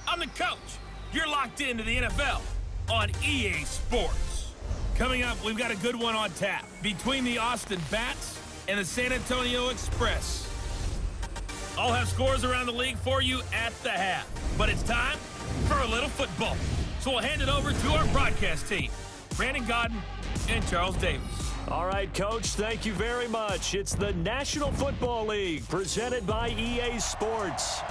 I'm the coach. You're locked into the NFL on EA Sports. Coming up, we've got a good one on tap between the Austin Bats and the San Antonio Express. I'll have scores around the league for you at the half. But it's time for a little football. So we'll hand it over to our broadcast team, Brandon Godden and Charles Davis. All right, Coach, thank you very much. It's the National Football League presented by EA Sports.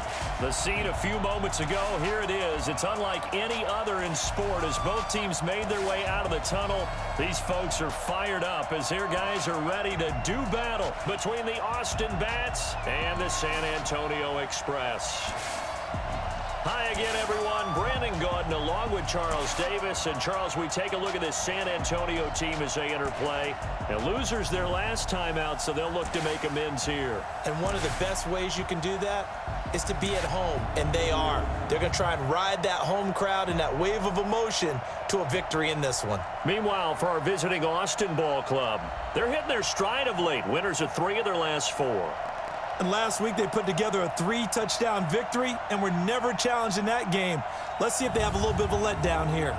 The scene a few moments ago, here it is. It's unlike any other in sport as both teams made their way out of the tunnel. These folks are fired up as their guys are ready to do battle between the Austin Bats and the San Antonio Express. Hi again, everyone. Brandon Godden along with Charles Davis. And, Charles, we take a look at this San Antonio team as they enter play. And losers their last time out, so they'll look to make amends here. And one of the best ways you can do that is to be at home, and they are. They're going to try and ride that home crowd and that wave of emotion to a victory in this one. Meanwhile, for our visiting Austin Ball Club, they're hitting their stride of late. Winners of 3 of their last 4. And last week, they put together a 3-touchdown victory, and were never challenged in that game. Let's see if they have a little bit of a letdown here.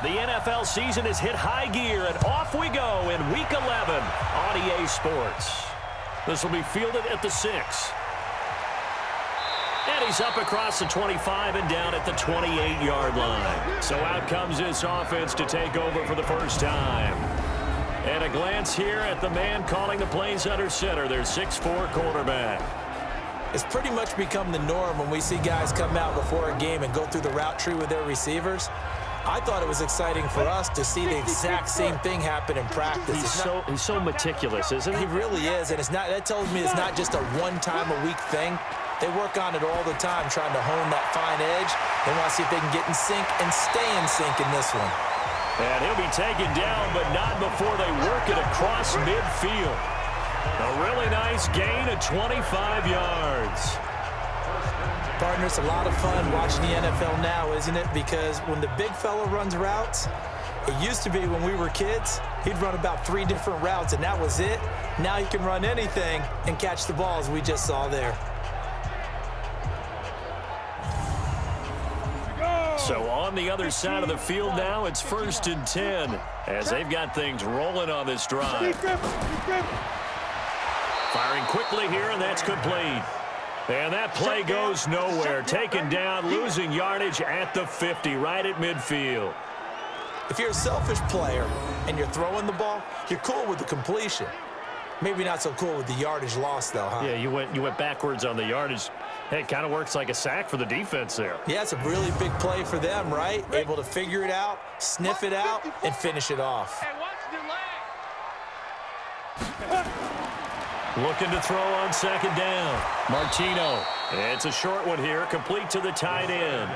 The NFL season has hit high gear, and off we go in Week 11 on EA Sports. This will be fielded at the 6. And he's up across the 25 and down at the 28-yard line. So out comes this offense to take over for the first time. And a glance here at the man calling the plays under center, their 6'4" quarterback. It's pretty much become the norm when we see guys come out before a game and go through the route tree with their receivers. I thought it was exciting for us to see the exact same thing happen in practice. He's so meticulous, isn't he? He really is, and that tells me it's not just a one-time-a-week thing. They work on it all the time, trying to hone that fine edge. They want to see if they can get in sync and stay in sync in this one. And he'll be taken down, but not before they work it across midfield. A really nice gain of 25 yards. Partner, it's a lot of fun watching the NFL now, isn't it? Because when the big fella runs routes, it used to be when we were kids, he'd run about 3 different routes, and that was it. Now he can run anything and catch the ball, as we just saw there. So on the other side of the field now, it's 1st and 10 as they've got things rolling on this drive. Firing quickly here, and that's complete. And that play goes nowhere. Taken down, losing yardage at the 50, right at midfield. If you're a selfish player and you're throwing the ball, you're cool with the completion. Maybe not so cool with the yardage loss, though, huh? Yeah, you went backwards on the yardage. Hey, it kind of works like a sack for the defense there. Yeah, it's a really big play for them, right? Able to figure it out, sniff it out, and finish it off. Looking to throw on 2nd down. Martino. It's a short one here, complete to the tight end.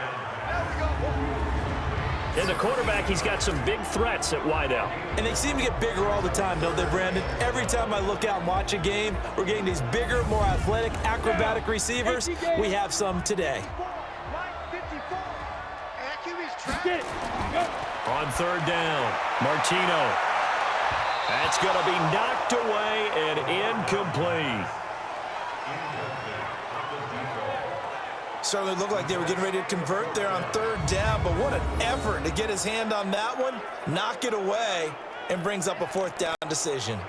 And the quarterback, he's got some big threats at wideout. And they seem to get bigger all the time, don't they, Brandon? Every time I look out and watch a game, we're getting these bigger, more athletic, acrobatic receivers. We have some today. On 3rd down, Martino. That's going to be knocked away and incomplete. Certainly looked like they were getting ready to convert there on 3rd down, but what an effort to get his hand on that one, knock it away, and brings up a 4th down decision.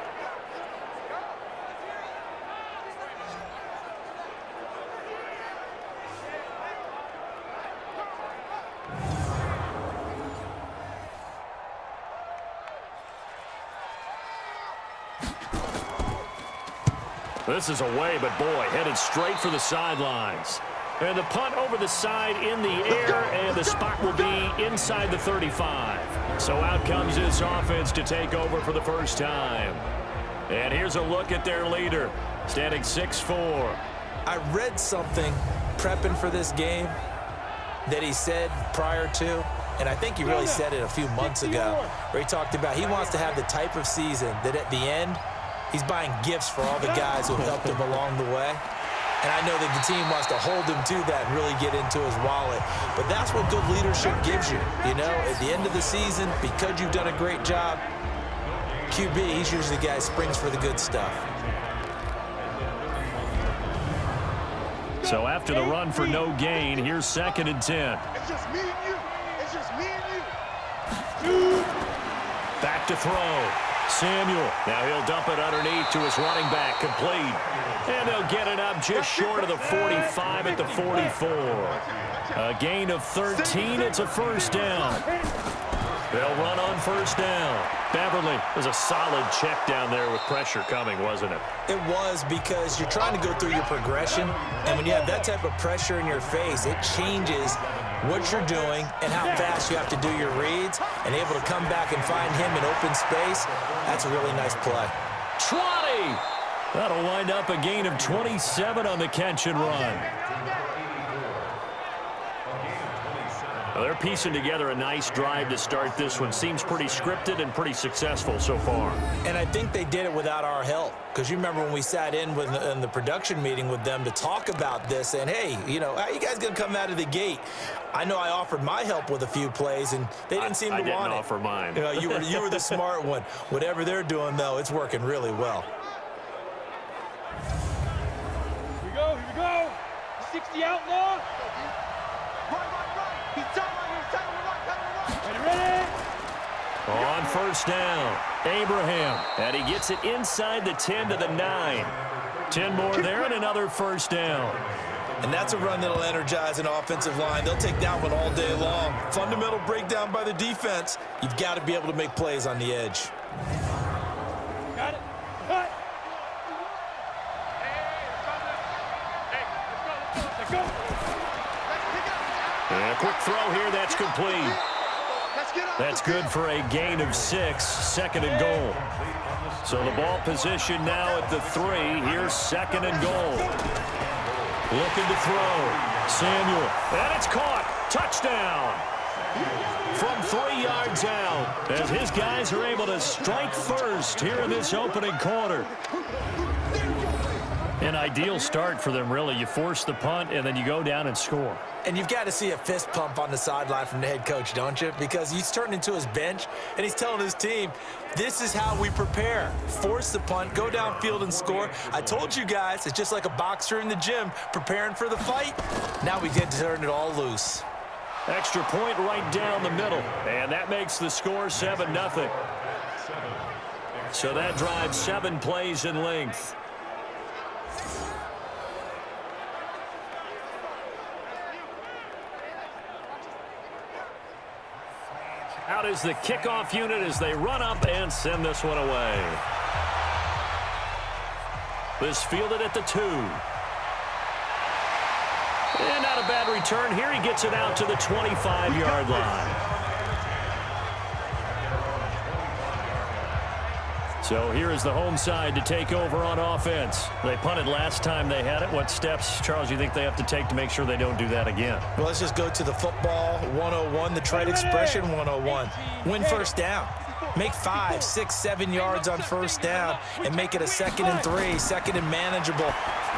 This is away, but boy, headed straight for the sidelines. And the punt over the side in the air, and the spot will be inside the 35. So out comes this offense to take over for the first time. And here's a look at their leader, standing 6'4". I read something prepping for this game that he said prior to, And I think he really said it a few months ago where he talked about he wants to have the type of season that at the end, he's buying gifts for all the guys who helped him along the way. And I know that the team wants to hold him to that and really get into his wallet. But that's what good leadership gives you. You know, at the end of the season, because you've done a great job, QB, he's usually the guy who springs for the good stuff. So after the run for no gain, here's 2nd and 10. It's just me and you. It's just me and you. Back to throw. Samuel. Now he'll dump it underneath to his running back. Complete. And they'll get it up just short of the 45 at the 44. A gain of 13. It's a first down. They'll run on first down. Beverly was a solid check down there with pressure coming, wasn't it? It was, because you're trying to go through your progression, and when you have that type of pressure in your face, it changes what you're doing and how fast you have to do your reads, and able to come back and find him in open space. That's a really nice play. 20! That'll wind up a gain of 27 on the catch and run. Well, they're piecing together a nice drive to start this one. Seems pretty scripted and pretty successful so far. And I think they did it without our help, because you remember when we sat in the production meeting with them to talk about this, and hey, you know, how you guys gonna come out of the gate? I know I offered my help with a few plays, and they didn't seem to want it. I didn't offer mine. You know, you were the smart one. Whatever they're doing, though, it's working really well. Here we go. 60 outlaw. Ready? On first down, Abraham. And he gets it inside the 10 to the 9. 10 more there and another first down. And that's a run that'll energize an offensive line. They'll take that one all day long. Fundamental breakdown by the defense. You've got to be able to make plays on the edge. Got it. Cut. Let's go. And a quick throw here, that's complete. That's good for a gain of 6, 2nd and goal. So the ball position now at the 3. Here's 2nd and goal. Looking to throw. Samuel. And it's caught. Touchdown. From 3 yards out, as his guys are able to strike first here in this opening quarter. An ideal start for them, really. You force the punt, and then you go down and score. And you've got to see a fist pump on the sideline from the head coach, don't you? Because he's turned into his bench, and he's telling his team, this is how we prepare. Force the punt, go downfield and score. I told you guys, it's just like a boxer in the gym preparing for the fight. Now we get to turn it all loose. Extra point right down the middle, and that makes the score 7-0. So that drives 7 plays in length. Out is the kickoff unit as they run up and send this one away. This fielded at the 2. And not a bad return here. He gets it out to the 25-yard line. So here is the home side to take over on offense. They punted last time they had it. What steps, Charles, you think they have to take to make sure they don't do that again? Well, let's just go to the football 101, the trade expression 101. Win first down. Make 5, 6, 7 yards on first down and make it a 2nd and 3, 2nd and manageable.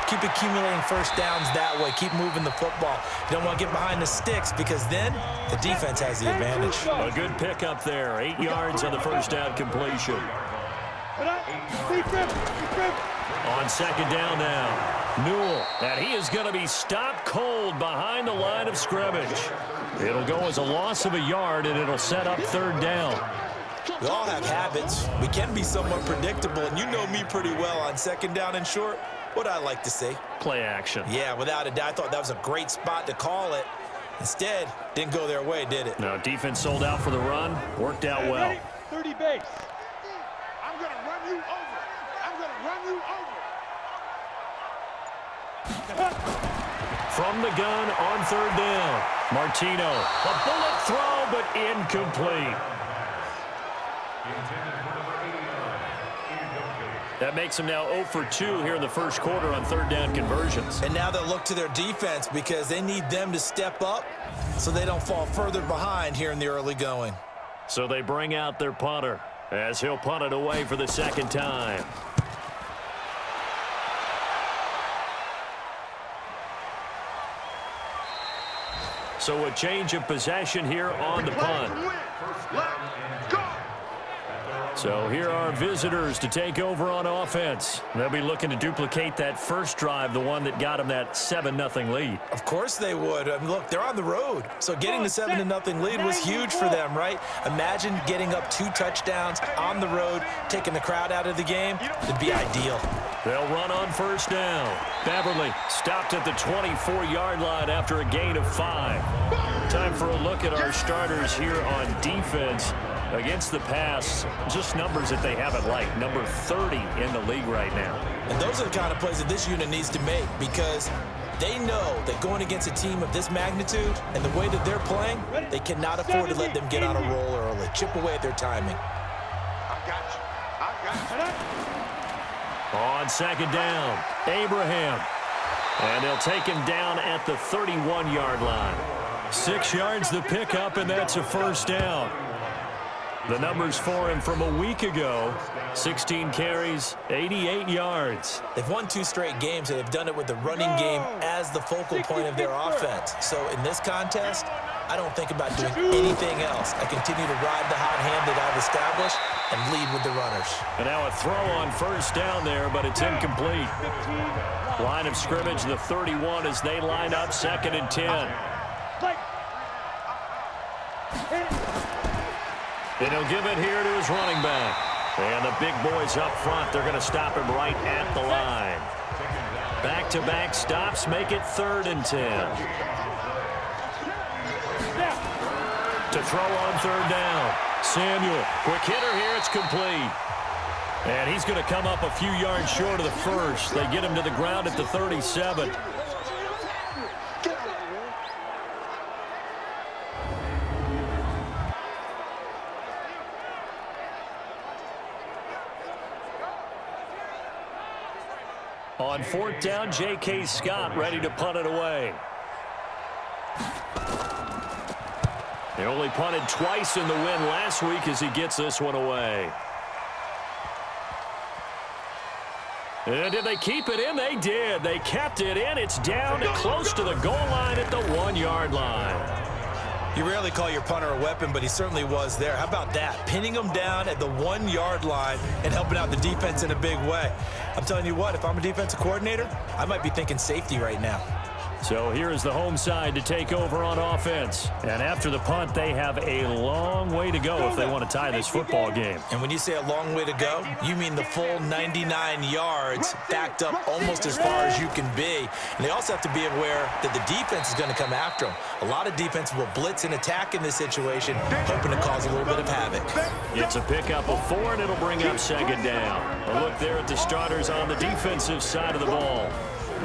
Keep accumulating first downs that way. Keep moving the football. You don't want to get behind the sticks, because then the defense has the advantage. A good pickup there. 8 yards on the first down completion. On 2nd down now, Newell, and he is going to be stopped cold behind the line of scrimmage. It'll go as a loss of a yard, and it'll set up 3rd down. We all have habits. We can be somewhat predictable, and you know me pretty well on 2nd down and short. What I like to see? Play action. Yeah, without a doubt. I thought that was a great spot to call it. Instead, didn't go their way, did it? No, defense sold out for the run. Worked out well. 30 base. I'm going to run you over. I'm going to run you over. From the gun on 3rd down. Martino. A bullet throw, but incomplete. That makes them now 0 for 2 here in the first quarter on third down conversions. And now they'll look to their defense because they need them to step up so they don't fall further behind here in the early going. So they bring out their punter as he'll punt it away for the second time. So a change of possession here on the punt. So here are visitors to take over on offense. They'll be looking to duplicate that first drive, the one that got them that 7-0 lead. Of course they would. I mean, look, they're on the road. So getting the 7-0 lead was huge for them, right? Imagine getting up 2 touchdowns on the road, taking the crowd out of the game. It'd be ideal. They'll run on first down. Beverly stopped at the 24-yard line after a gain of 5. Time for a look at our starters here on defense. Against the pass, just numbers that they haven't liked. Number 30 in the league right now. And those are the kind of plays that this unit needs to make because they know that going against a team of this magnitude and the way that they're playing, they cannot afford to let them get on a roll early. Chip away at their timing. I got you. On second down, Abraham. And they'll take him down at the 31-yard line. 6 yards the pickup, and that's a first down. The numbers for him from a week ago, 16 carries, 88 yards. They've won 2 straight games, and they've done it with the running game as the focal point of their offense. So in this contest, I don't think about doing anything else. I continue to ride the hot hand that I've established and lead with the runners. And now a throw on first down there, but it's incomplete. Line of scrimmage, the 31 as they line up, 2nd and 10. And he'll give it here to his running back. And the big boys up front, they're going to stop him right at the line. Back-to-back stops make it 3rd and 10. To throw on 3rd down. Samuel, quick hitter here, it's complete. And he's going to come up a few yards short of the first. They get him to the ground at the 37. On 4th down, J.K. Scott ready to punt it away. They only punted twice in the win last week as he gets this one away. And did they keep it in? They did. They kept it in. It's down close to the goal line at the 1-yard line. You rarely call your punter a weapon, but he certainly was there. How about that? Pinning him down at the 1-yard line and helping out the defense in a big way. I'm telling you what, if I'm a defensive coordinator, I might be thinking safety right now. So here is the home side to take over on offense. And after the punt, they have a long way to go if they want to tie this football game. And when you say a long way to go, you mean the full 99 yards backed up almost as far as you can be. And they also have to be aware that the defense is going to come after them. A lot of defense will blitz and attack in this situation, hoping to cause a little bit of havoc. It's a pickup of 4, and it'll bring up 2nd down. A look there at the starters on the defensive side of the ball.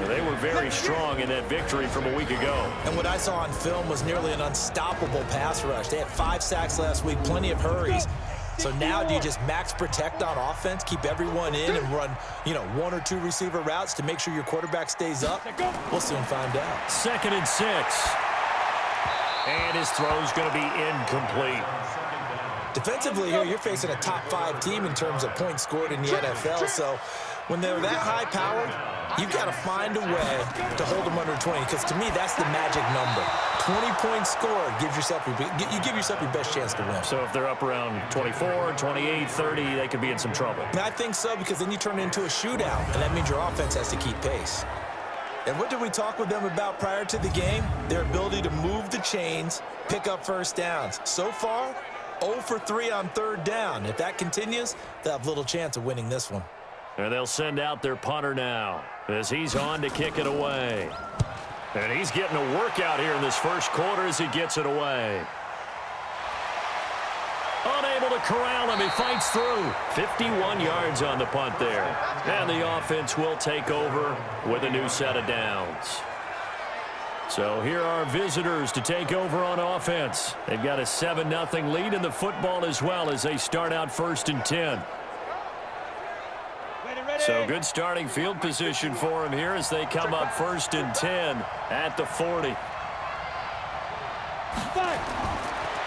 They were very strong in that victory from a week ago. And what I saw on film was nearly an unstoppable pass rush. They had 5 sacks last week, plenty of hurries. So now do you just max protect on offense, keep everyone in and run, 1 or 2 receiver routes to make sure your quarterback stays up? We'll soon find out. 2nd and 6. And his throw's going to be incomplete. Defensively here, you're facing a top 5 team in terms of points scored in the NFL. So when they're that high powered, you've got to find a way to hold them under 20, because to me, that's the magic number. 20 points scored gives yourself you give yourself your best chance to win. So if they're up around 24, 28, 30, they could be in some trouble. And I think so, because then you turn it into a shootout, and that means your offense has to keep pace. And what did we talk with them about prior to the game? Their ability to move the chains, pick up first downs. So far, 0 for 3 on 3rd down. If that continues, they'll have little chance of winning this one. And they'll send out their punter now as he's on to kick it away. And he's getting a workout here in this first quarter as he gets it away. Unable to corral him. He fights through. 51 yards on the punt there. And the offense will take over with a new set of downs. So here are visitors to take over on offense. They've got a 7-0 lead in the football as well as they start out 1st and 10. So good starting field position for him here as they come up 1st and 10 at the 40.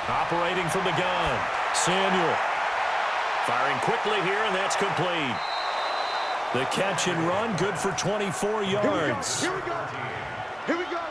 Operating from the gun, Samuel. Firing quickly here, and that's complete. The catch and run, good for 24 yards. Here we go. Here we go.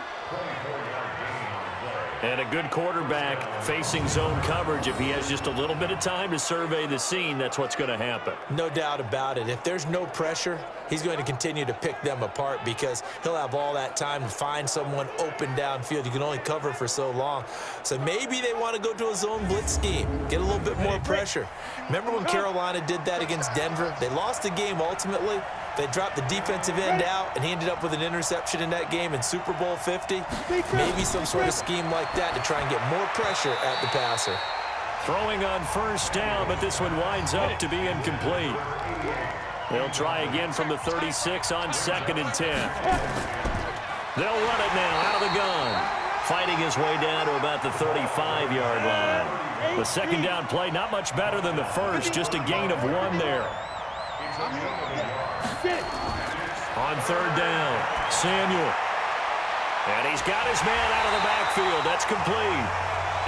And a good quarterback facing zone coverage. If he has just a little bit of time to survey the scene, that's what's going to happen. No doubt about it. If there's no pressure, he's going to continue to pick them apart because he'll have all that time to find someone open downfield. You can only cover for so long. So maybe they want to go to a zone blitz scheme, get a little bit more pressure. Remember when Carolina did that against Denver? They lost the game ultimately. They dropped the defensive end out, and he ended up with an interception in that game in Super Bowl 50. Maybe some sort of scheme like that to try and get more pressure at the passer. Throwing on 1st down, but this one winds up to be incomplete. They'll try again from the 36 on 2nd and 10. They'll run it now out of the gun. Fighting his way down to about the 35-yard line. The 2nd down play, not much better than the first, just a gain of 1 there. On 3rd down, Samuel. And he's got his man out of the backfield. That's complete.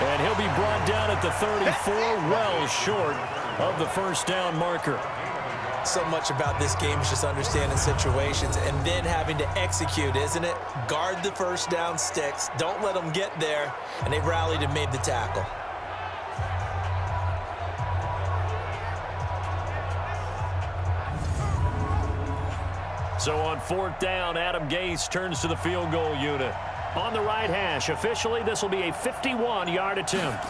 And he'll be brought down at the 34, well short of the 1st down marker. So much about this game is just understanding situations and then having to execute, isn't it? Guard the 1st down sticks. Don't let them get there. And they rallied and made the tackle. So on 4th down, Adam Gase turns to the field goal unit. On the right hash, officially, this will be a 51-yard attempt.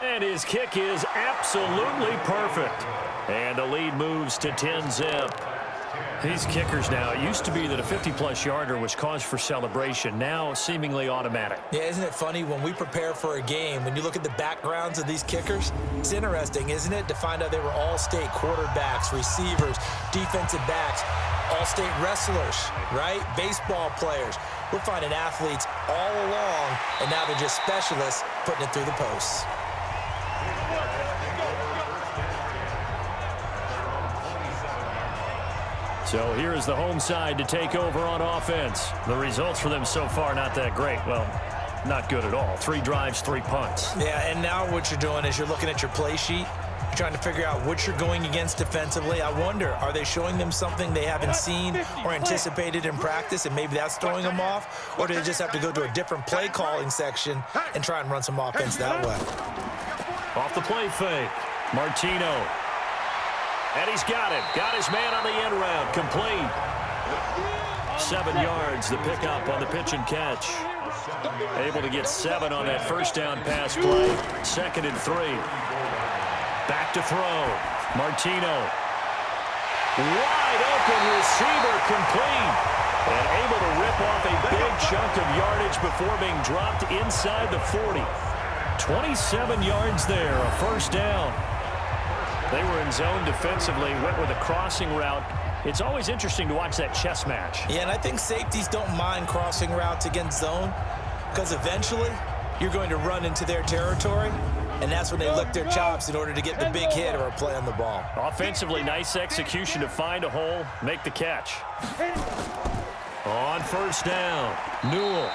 And his kick is absolutely perfect. And the lead moves to 10-zip. These kickers now, it used to be that a 50-plus yarder was cause for celebration. Now, seemingly automatic. Yeah, isn't it funny when we prepare for a game, when you look at the backgrounds of these kickers, it's interesting, isn't it, to find out they were all-state quarterbacks, receivers, defensive backs, all-state wrestlers, right? Baseball players. We're finding athletes all along, and now they're just specialists putting it through the posts. So here is the home side to take over on offense. The results for them so far not that great. Well, not good at all. 3 drives, 3 punts. Yeah, and now what you're doing is you're looking at your play sheet. You're trying to figure out what you're going against defensively. I wonder, are they showing them something they haven't seen or anticipated in practice, and maybe that's throwing them off? Or do they just have to go to a different play calling section and try and run some offense that way? Off the play fake, Martino. And he's got it. Got his man on the end round. Complete. 7 yards, the pickup on the pitch and catch. Able to get 7 on that 1st down pass play. 2nd and 3. Back to throw. Martino. Wide open receiver, complete. And able to rip off a big chunk of yardage before being dropped inside the 40. 27 yards there, a 1st down. They were in zone defensively, went with a crossing route. It's always interesting to watch that chess match. Yeah, and I think safeties don't mind crossing routes against zone because eventually you're going to run into their territory, and that's when they lick their chops in order to get the big hit or a play on the ball. Offensively, nice execution to find a hole, make the catch. On 1st down, Newell.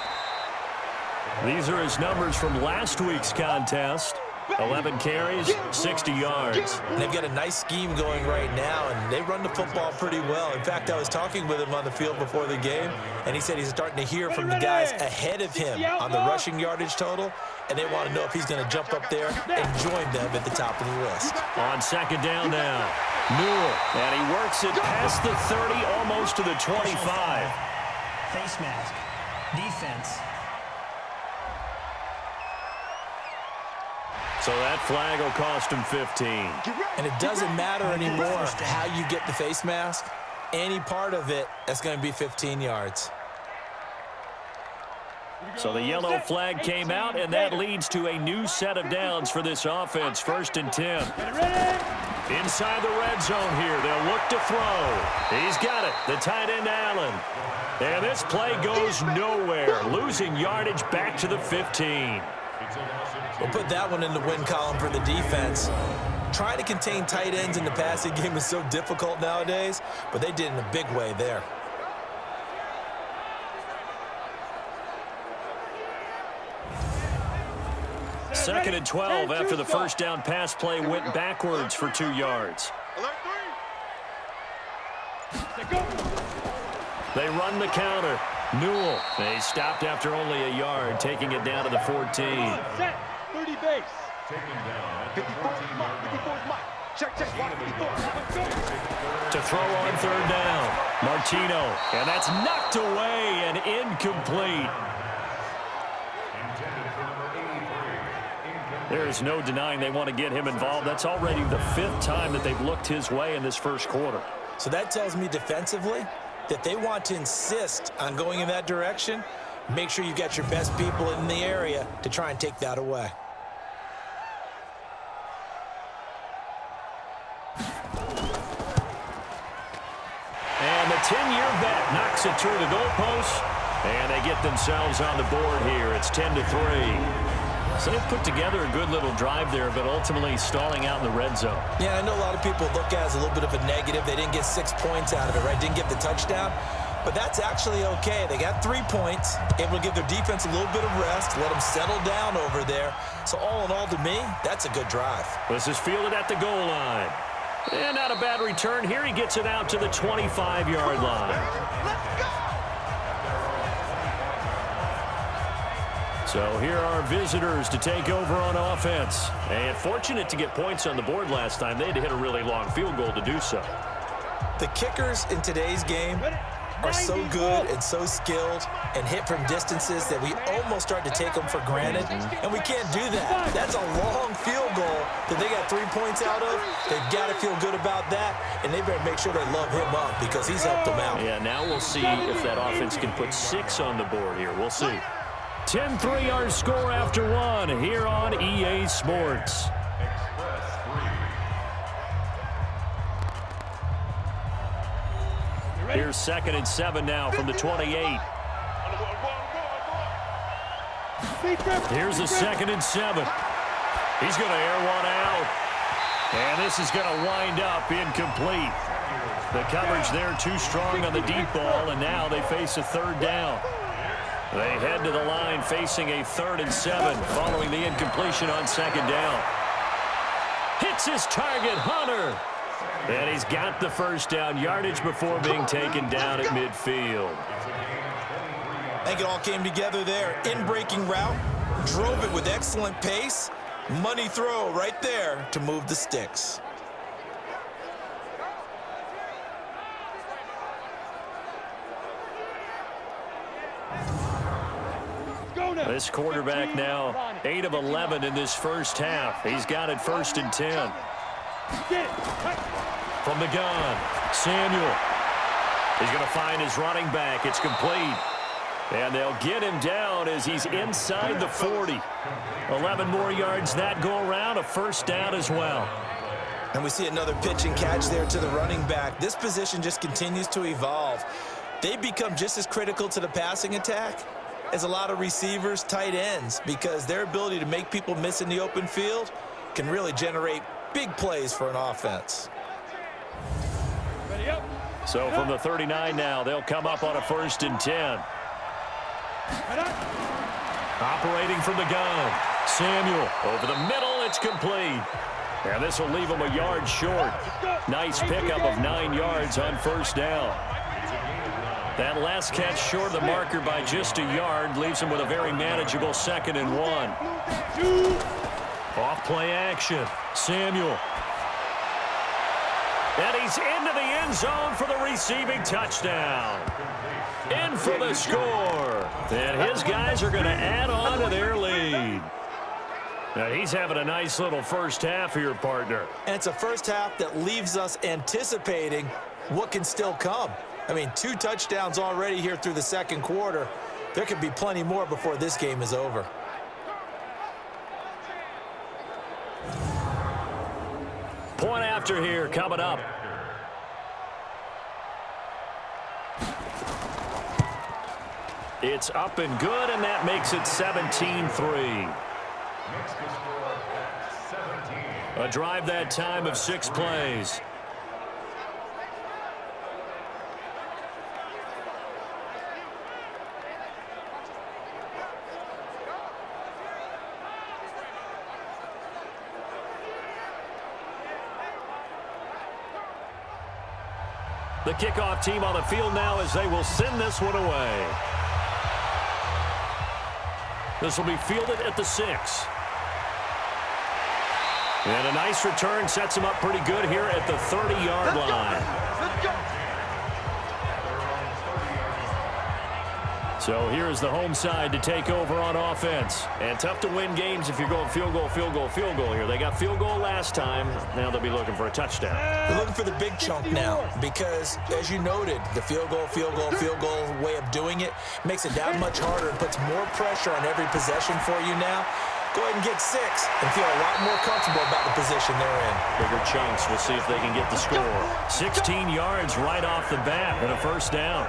These are his numbers from last week's contest. 11 carries, 60 yards. And they've got a nice scheme going right now, and they run the football pretty well. In fact, I was talking with him on the field before the game, and he said he's starting to hear from the guys ahead of him on the rushing yardage total, and they want to know if he's going to jump up there and join them at the top of the list. On 2nd down now, Newell, and he works it past the 30, almost to the 25. Face mask, defense. So that flag will cost him 15. And it doesn't matter anymore how you get the face mask. Any part of it, that's going to be 15 yards. So the yellow flag came out, and that leads to a new set of downs for this offense. 1st and 10. Inside the red zone here. They'll look to throw. He's got it. The tight end, Allen. And this play goes nowhere. Losing yardage back to the 15. We'll put that one in the win column for the defense. Trying to contain tight ends in the passing game is so difficult nowadays, but they did in a big way there. Second and 12 after the first down pass play went backwards for 2 yards. They run the counter. Newell, they stopped after only a yard, taking it down to the 14. Set. 30 base. Taken down. 54 is Mike. Check. 54. To throw on third down. Martino, and that's knocked away and incomplete. There is no denying they want to get him involved. That's already the 5th time that they've looked his way in this first quarter. So that tells me defensively that they want to insist on going in that direction. Make sure you've got your best people in the area to try and take that away. And the 10-year vet knocks it through the goalpost, and they get themselves on the board here. It's 10-3. So they put together a good little drive there, but ultimately stalling out in the red zone. Yeah, I know a lot of people look at it as a little bit of a negative. They didn't get 6 points out of it, right? Didn't get the touchdown. But that's actually okay. They got 3 points, able to give their defense a little bit of rest, let them settle down over there. So all in all, to me, that's a good drive. This is fielded at the goal line. And not a bad return. Here he gets it out to the 25-yard line. Let's go. So here are visitors to take over on offense. And fortunate to get points on the board last time. They had to hit a really long field goal to do so. The kickers in today's game are so good and so skilled and hit from distances that we almost start to take them for granted, and we can't do that. That's a long field goal that they got 3 points out of. They've got to feel good about that, and they better make sure they love him up because he's helped them out. Yeah, now we'll see if that offense can put 6 on the board here. We'll see. 10-3 our score after 1 here on EA Sports. Here's 2nd and 7 now from the 28. Here's a 2nd and 7. He's going to air one out. And this is going to wind up incomplete. The coverage there too strong on the deep ball, and now they face a 3rd down. They head to the line facing a 3rd and 7 following the incompletion on 2nd down. Hits his target, Hunter. And he's got the first down, yardage before being taken down at midfield. I think it all came together there. In-breaking route, drove it with excellent pace. Money throw right there to move the sticks. This quarterback now 8 of 11 in this first half. He's got it 1st and 10. From the gun, Samuel. He's going to find his running back. It's complete. And they'll get him down as he's inside the 40. 11 more yards that go around, a 1st down as well. And we see another pitch and catch there to the running back. This position just continues to evolve. They become just as critical to the passing attack as a lot of receivers, tight ends, because their ability to make people miss in the open field can really generate big plays for an offense. So from the 39 now, they'll come up on a 1st and 10. Operating from the gun, Samuel over the middle, it's complete. And this will leave him a yard short. Nice pickup of 9 yards on 1st down. That last catch short of the marker by just a yard leaves him with a very manageable 2nd and 1. Off play action, Samuel. And he's into the end zone for the receiving touchdown. In for the score. And his guys are going to add on to their lead. Now he's having a nice little first half here, partner. And it's a first half that leaves us anticipating what can still come. I mean, 2 touchdowns already here through the 2nd quarter. There could be plenty more before this game is over. Point after here coming up. It's up and good, and that makes it 17-3. A drive that time of 6 plays. The kickoff team on the field now as they will send this one away. This will be fielded at the 6. And a nice return sets him up pretty good here at the 30-yard line. Let's go. So here's the home side to take over on offense. And tough to win games if you're going field goal, field goal, field goal here. They got field goal last time. Now they'll be looking for a touchdown. They're looking for the big chunk now because, as you noted, the field goal way of doing it makes it that much harder and puts more pressure on every possession for you now. Go ahead and get 6 and feel a lot more comfortable about the position they're in. Bigger chunks. We'll see if they can get the score. 16 yards right off the bat and a first down.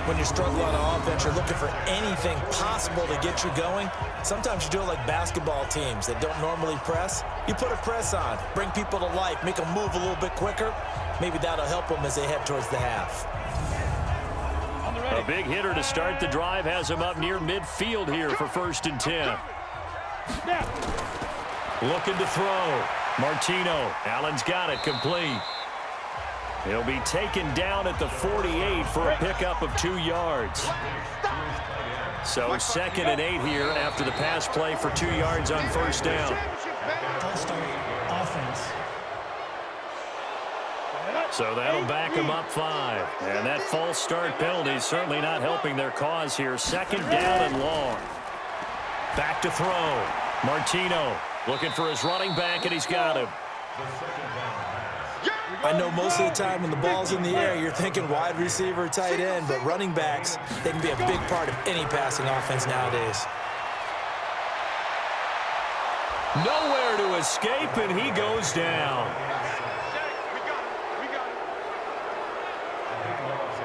When you're struggling on offense, you're looking for anything possible to get you going. Sometimes you do it like basketball teams that don't normally press. You put a press on, bring people to life, make them move a little bit quicker. Maybe that'll help them as they head towards the half. A big hitter to start the drive has him up near midfield here for 1st and 10. Looking to throw. Martino. Allen's got it complete. He'll be taken down at the 48 for a pickup of 2 yards. So 2nd and 8 here after the pass play for 2 yards on 1st down. Full start offense. So that'll back them up 5. And that false start penalty is certainly not helping their cause here. 2nd down and long. Back to throw. Martino looking for his running back, and he's got him. I know most of the time when the ball's in the air, you're thinking wide receiver, tight end, but running backs, they can be a big part of any passing offense nowadays. Nowhere to escape, and he goes down.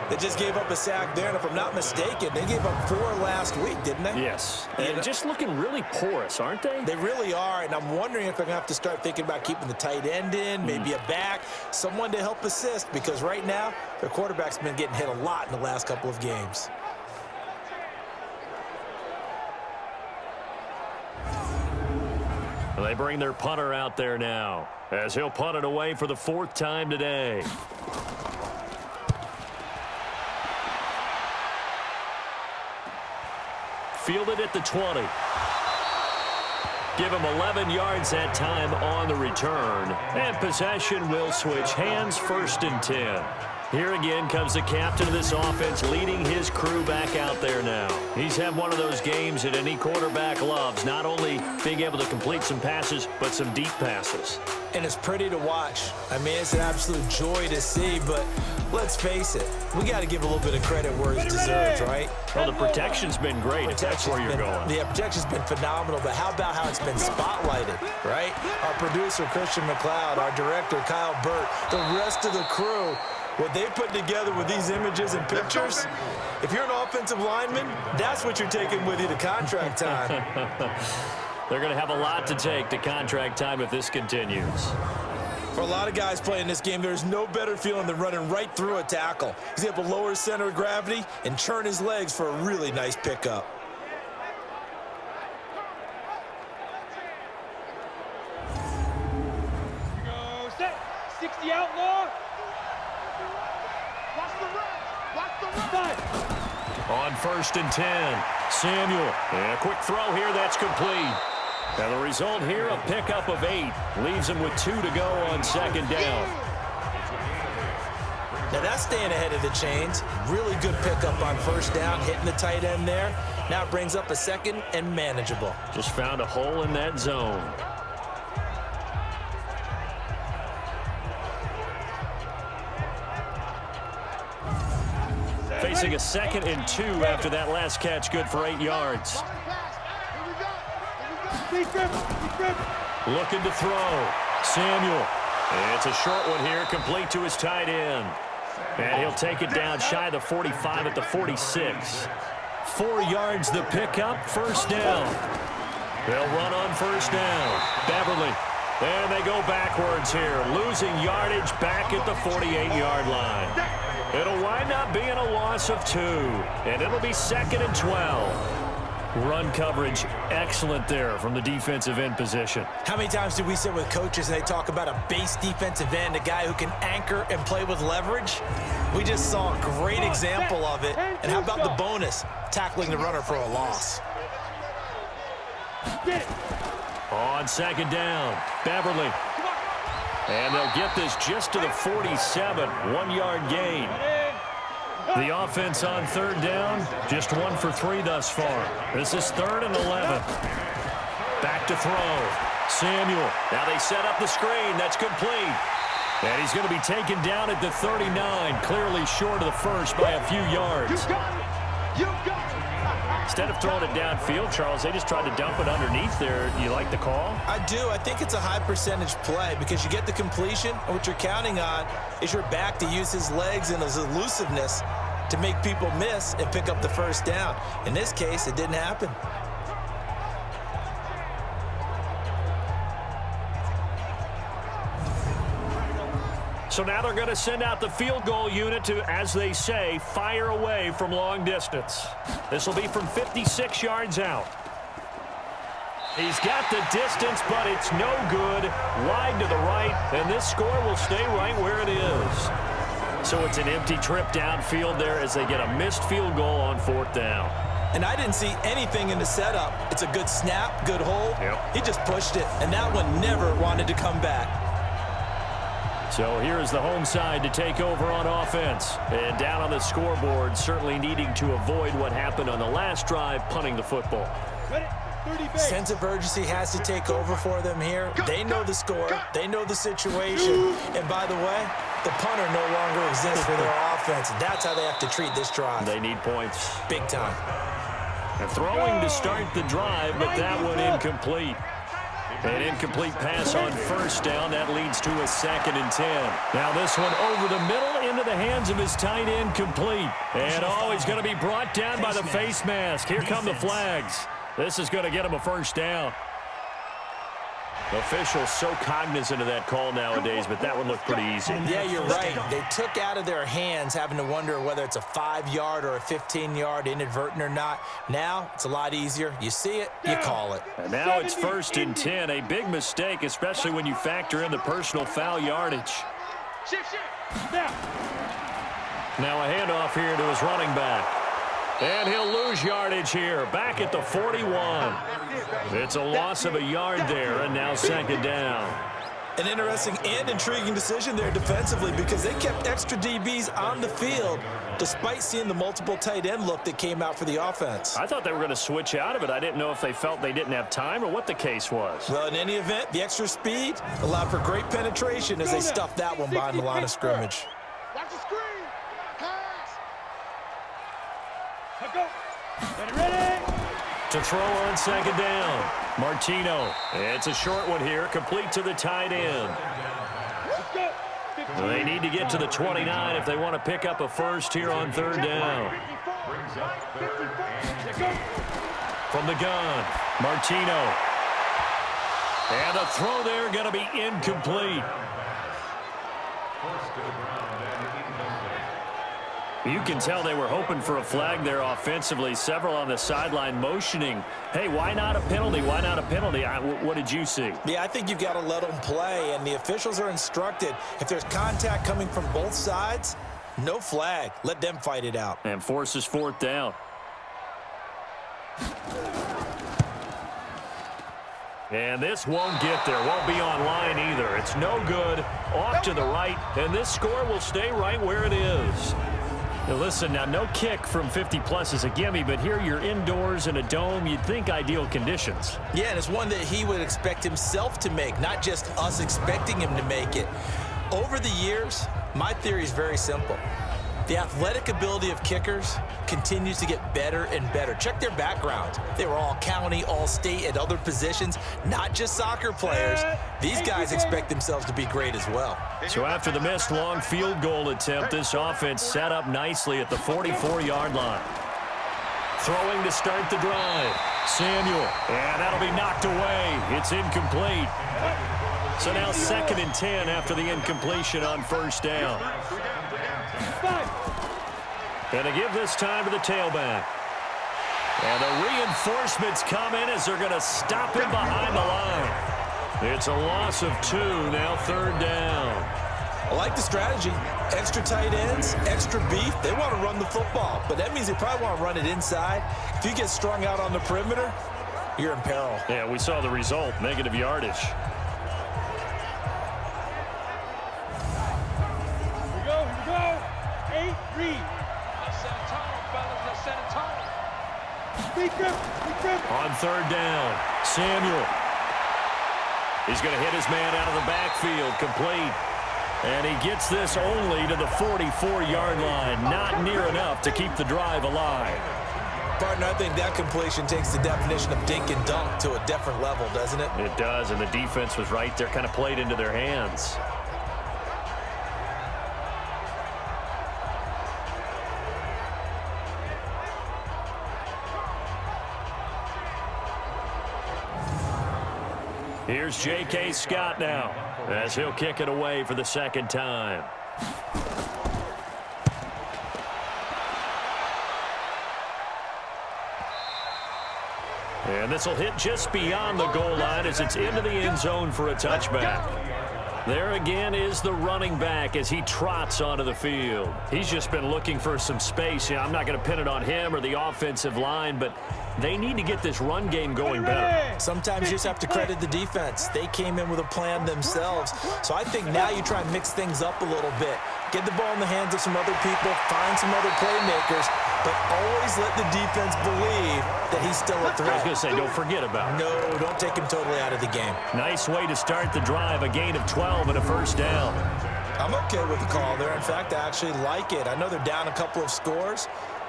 They just gave up a sack there, and if I'm not mistaken, they gave up 4 last week, didn't they? Yes, and just looking really porous, aren't they? They really are, and I'm wondering if they're going to have to start thinking about keeping the tight end in, maybe a back, someone to help assist, because right now, their quarterback's been getting hit a lot in the last couple of games. They bring their punter out there now, as he'll punt it away for the 4th time today. Fielded at the 20. Give him 11 yards that time on the return. And possession will switch hands, 1st and 10. Here again comes the captain of this offense leading his crew back out there now. He's had one of those games that any quarterback loves, not only being able to complete some passes, but some deep passes. And it's pretty to watch. I mean, it's an absolute joy to see, but let's face it, we got to give a little bit of credit where it's deserved, right? Well, the protection's been great, if that's where you're going. Yeah, protection's been phenomenal, but how about how it's been spotlighted, right? Our producer, Christian McLeod, our director, Kyle Burt, the rest of the crew, what they put together with these images and pictures, if you're an offensive lineman, that's what you're taking with you to contract time. They're going to have a lot to take to contract time if this continues. For a lot of guys playing this game, there's no better feeling than running right through a tackle. He's able to lower his center of gravity and churn his legs for a really nice pickup. Go set. 60 outlaw. Watch the run. Watch the run. On 1st and 10, Samuel. And a quick throw here that's complete. And the result here, a pickup of 8. Leaves him with 2 to go on 2nd down. Now that's staying ahead of the chains. Really good pickup on 1st down, hitting the tight end there. Now it brings up a 2nd and manageable. Just found a hole in that zone. Facing a 2nd and 2 after that last catch, good for 8 yards. Looking to throw. Samuel. It's a short one here, complete to his tight end. And he'll take it down shy of the 45 at the 46. 4 yards the pickup, 1st down. They'll run on 1st down. Beverly And they go backwards here, losing yardage back at the 48-yard line. It'll wind up being a loss of 2, and it'll be 2nd and 12. Run coverage excellent there from the defensive end position. How many times do we sit with coaches and they talk about a base defensive end, a guy who can anchor and play with leverage? We just saw a great example of it. And how about the bonus, tackling the runner for a loss? On 2nd down, Beverly. And they'll get this just to the 47, 1-yard gain. The offense on 3rd down, just 1 for 3 thus far. This is 3rd and 11. Back to throw. Samuel. Now they set up the screen. That's complete. And he's going to be taken down at the 39, clearly short of the first by a few yards. You got it. You got it. Instead of throwing it downfield, Charles, they just tried to dump it underneath there. You like the call? I do. I think it's a high percentage play because you get the completion, and what you're counting on is your back to use his legs and his elusiveness to make people miss and pick up the 1st down. In this case, it didn't happen. So now they're going to send out the field goal unit to, as they say, fire away from long distance. This will be from 56 yards out. He's got the distance, but it's no good. Wide to the right, and this score will stay right where it is. So it's an empty trip downfield there as they get a missed field goal on 4th down. And I didn't see anything in the setup. It's a good snap, good hold. Yep. He just pushed it, and that one never wanted to come back. So here's the home side to take over on offense. And down on the scoreboard, certainly needing to avoid what happened on the last drive, punting the football. Sense of urgency has to take over for them here. They know the score. They know the situation. And by the way, the punter no longer exists for their offense. That's how they have to treat this drive. They need points. Big time. And throwing to start the drive, but that one incomplete. An incomplete pass on 1st down. That leads to a 2nd and 10. Now this one over the middle into the hands of his tight end, complete. And he's going to be brought down by the face mask. Here come the flags. This is going to get him a 1st down. Officials so cognizant of that call nowadays, but that one looked pretty easy. Yeah, you're right. They took out of their hands having to wonder whether it's a 5-yard or a 15-yard, inadvertent or not. Now it's a lot easier. You see it, you call it. And now it's 1st and 10. A big mistake, especially when you factor in the personal foul yardage. Now a handoff here to his running back. And he'll lose yardage here, back at the 41. It's a loss of a yard there, and now 2nd down. An interesting and intriguing decision there defensively because they kept extra DBs on the field despite seeing the multiple tight end look that came out for the offense. I thought they were going to switch out of it. I didn't know if they felt they didn't have time or what the case was. Well, in any event, the extra speed allowed for great penetration as they stuffed that one behind the line of scrimmage. Watch the screen. Go. Ready. To throw on 2nd down, Martino. It's a short one here, complete to the tight end. They need to get to the 29 if they want to pick up a 1st here on 3rd down. From the gun, Martino. And the throw there going to be incomplete. You can tell they were hoping for a flag there offensively. Several on the sideline motioning, hey, why not a penalty? Why not a penalty? What did you see? Yeah, I think you've got to let them play, and the officials are instructed. If there's contact coming from both sides, no flag. Let them fight it out. And forces 4th down. And this won't get there. Won't be online either. It's no good. Off to the right, and this score will stay right where it is. Now listen, now no kick from 50-plus is a gimme, but here you're indoors in a dome. You'd think ideal conditions. Yeah, and it's one that he would expect himself to make, not just us expecting him to make it. Over the years, my theory is very simple. The athletic ability of kickers continues to get better and better. Check their backgrounds. They were all county, all state, at other positions, not just soccer players. These guys expect themselves to be great as well. So after the missed long field goal attempt, this offense set up nicely at the 44-yard line. Throwing to start the drive. Samuel. And that'll be knocked away. It's incomplete. So now 2nd and 10 after the incompletion on first down. And to give this time to the tailback. And the reinforcements come in as they're going to stop him behind the line. It's a loss of 2, now 3rd down. I like the strategy. Extra tight ends, extra beef. They want to run the football, but that means they probably want to run it inside. If you get strung out on the perimeter, you're in peril. Yeah, we saw the result, negative yardage. Here we go. 8, read. Let's set a tone, fellas. Let's set a tone. Big grip. On 3rd down, Samuel. He's going to hit his man out of the backfield, complete. And he gets this only to the 44-yard line. Not near enough to keep the drive alive. Partner, I think that completion takes the definition of dink and dunk to a different level, doesn't it? It does, and the defense was right there, kind of played into their hands. Here's J.K. Scott now, as he'll kick it away for the 2nd time. And this will hit just beyond the goal line as it's into the end zone for a touchback. There again is the running back as he trots onto the field. He's just been looking for some space. I'm not going to pin it on him or the offensive line, but they need to get this run game going better. Sometimes you just have to credit the defense. They came in with a plan themselves. So I think now you try and mix things up a little bit. Get the ball in the hands of some other people, find some other playmakers, but always let the defense believe that he's still a threat. I was going to say, don't forget about it. No, don't take him totally out of the game. Nice way to start the drive, a gain of 12 and a 1st down. I'm okay with the call there. In fact, I actually like it. I know they're down a couple of scores,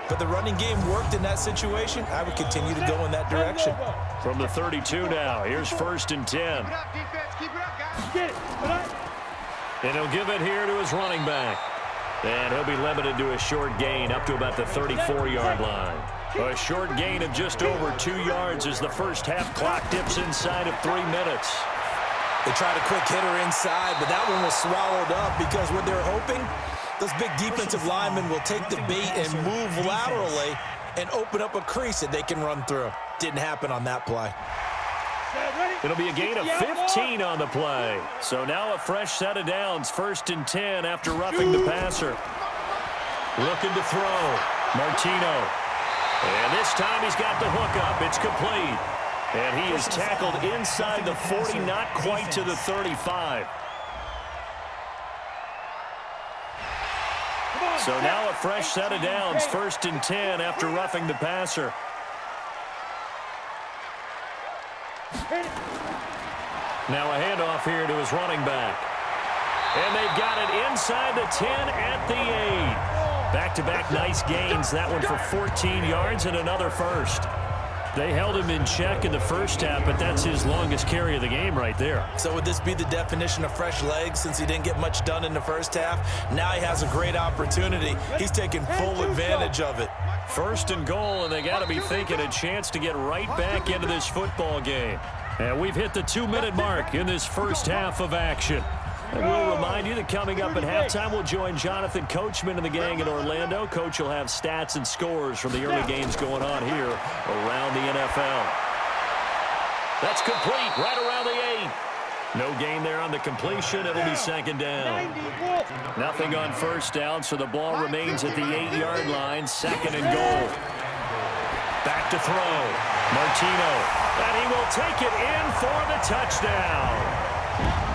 but the running game worked in that situation. I would continue to go in that direction. From the 32 now, here's 1st and 10. Keep it up, defense. Keep it up, guys. Get it. And he'll give it here to his running back. And he'll be limited to a short gain up to about the 34-yard line. A short gain of just over 2 yards as the first half clock dips inside of 3 minutes. They tried a quick hitter inside, but that one was swallowed up because what they're hoping, those big defensive linemen will take the bait and move laterally and open up a crease that they can run through. Didn't happen on that play. It'll be a gain of 15 on the play. So now a fresh set of downs, 1st and 10 after roughing the passer. Looking to throw. Martino. And this time he's got the hook up. It's complete. And he is tackled inside the 40, not quite to the 35. So now a fresh set of downs, 1st and 10 after roughing the passer. Now a handoff here to his running back. And they've got it inside the 10 at the 8. Back-to-back nice gains. That one for 14 yards and another first. They held him in check in the first half, but that's his longest carry of the game right there. So would this be the definition of fresh legs since he didn't get much done in the first half? Now he has a great opportunity. He's taking full advantage of it. 1st and goal, and they got to be thinking a chance to get right back into this football game. And we've hit the 2-minute mark in this first half of action. And we'll remind you that coming up at halftime, we'll join Jonathan Coachman and the gang in Orlando. Coach will have stats and scores from the early games going on here around the NFL. That's complete right around the 8. No gain there on the completion. It'll be 2nd down. Nothing on 1st down, so the ball remains at the 8-yard line. 2nd and goal. Back to throw. Martino. And he will take it in for the touchdown.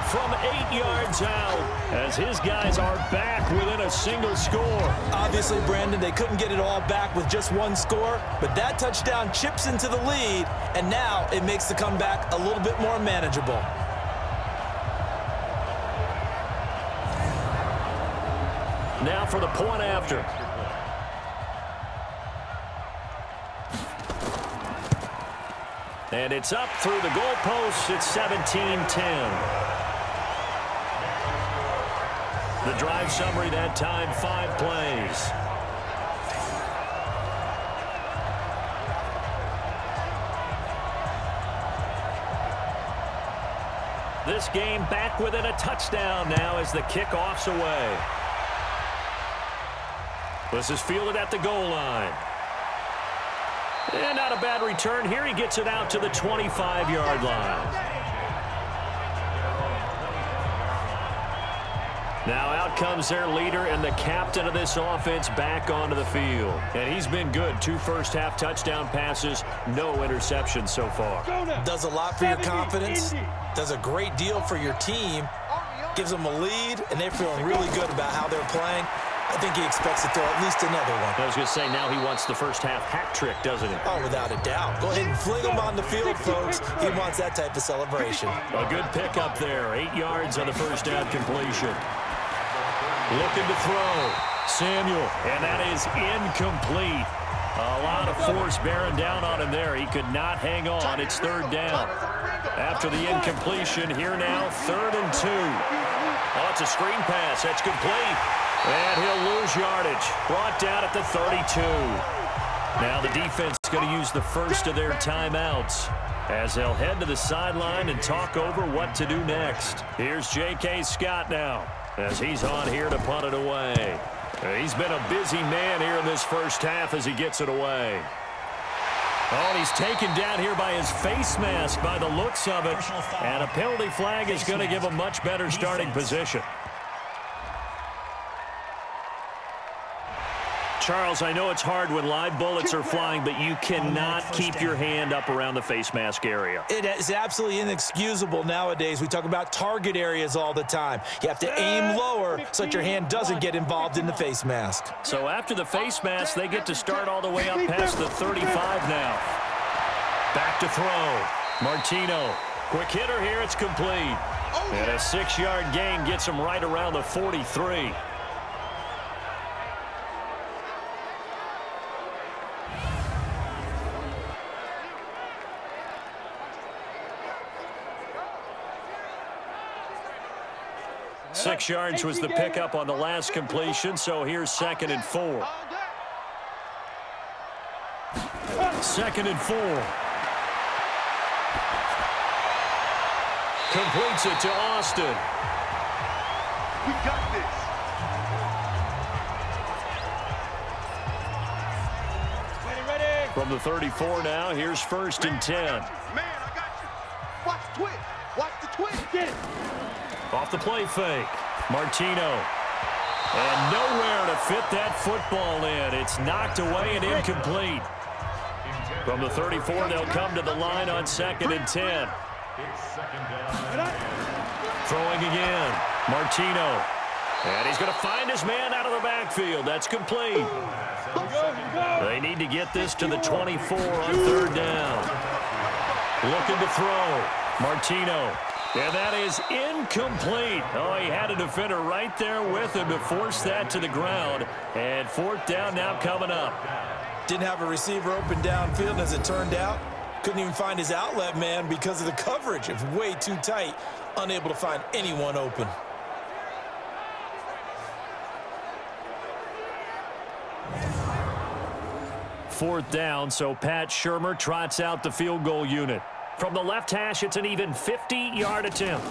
From 8 yards out, as his guys are back within a single score. Obviously, Brandon, they couldn't get it all back with just one score, but that touchdown chips into the lead, and now it makes the comeback a little bit more manageable. Now for the point after. And it's up through the goalposts. It's 17-10. The drive summary that time, 5 plays. This game back within a touchdown now as the kickoff's away. This is fielded at the goal line. And not a bad return here. He gets it out to the 25-yard line. Now out comes their leader and the captain of this offense back onto the field. And he's been good. 2 first-half touchdown passes, no interceptions so far. Does a lot for your confidence, does a great deal for your team, gives them a lead, and they're feeling really good about how they're playing. I think he expects to throw at least another one. I was going to say, now he wants the first-half hat trick, doesn't he? Oh, without a doubt. Go ahead and fling him on the field, folks. He wants that type of celebration. A good pickup there. 8 yards on the first down completion. Looking to throw. Samuel. And that is incomplete. A lot of force bearing down on him there. He could not hang on. It's 3rd down. After the incompletion, here now, 3rd and 2. Oh, it's a screen pass. That's complete. And he'll lose yardage. Brought down at the 32. Now the defense is going to use the first of their timeouts as they'll head to the sideline and talk over what to do next. Here's J.K. Scott now as he's on here to punt it away. He's been a busy man here in this first half as he gets it away. Oh, and he's taken down here by his face mask by the looks of it. And a penalty flag is going to give him much better starting position. Charles, I know it's hard when live bullets are flying, but you cannot keep your hand up around the face mask area. It is absolutely inexcusable nowadays. We talk about target areas all the time. You have to aim lower so that your hand doesn't get involved in the face mask. So after the face mask, they get to start all the way up past the 35 now. Back to throw. Martino. Quick hitter here. It's complete. And a 6-yard gain gets him right around the 43. Six yards was the pickup on the last completion, so here's 2nd and 4. 2nd and 4. Completes it to Austin. We got this. Ready. From the 34 now, here's 1st and 10. Man, I got you. Watch the twist. Watch the twist. Get it. Off the play fake. Martino. And nowhere to fit that football in. It's knocked away and incomplete. From the 34, they'll come to the line on 2nd and 10. Throwing again. Martino. And he's going to find his man out of the backfield. That's complete. They need to get this to the 24 on 3rd down. Looking to throw. Martino. And that is incomplete. Oh, he had a defender right there with him to force that to the ground. And 4th down now coming up. Didn't have a receiver open downfield, and as it turned out, couldn't even find his outlet man because of the coverage. It was way too tight, unable to find anyone open. Fourth down, so Pat Shurmur trots out the field goal unit. From the left hash, it's an even 50-yard attempt.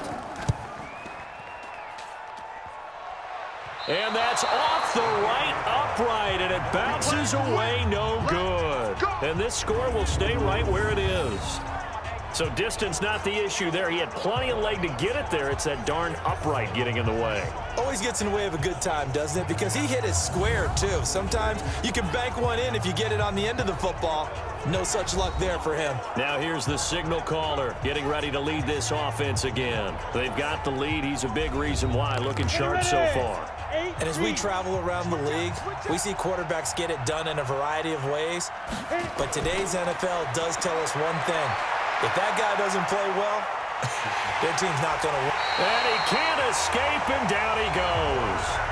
And that's off the right upright, and it bounces away no good. And this score will stay right where it is. So distance not the issue there. He had plenty of leg to get it there. It's that darn upright getting in the way. Always gets in the way of a good time, doesn't it? Because he hit it square, too. Sometimes you can bank one in if you get it on the end of the football. No such luck there for him. Now here's the signal caller getting ready to lead this offense again. They've got the lead. He's a big reason why. Looking sharp so far. And as we travel around the league, we see quarterbacks get it done in a variety of ways. But today's NFL does tell us one thing. If that guy doesn't play well, their team's not going to win. And he can't escape, and down he goes.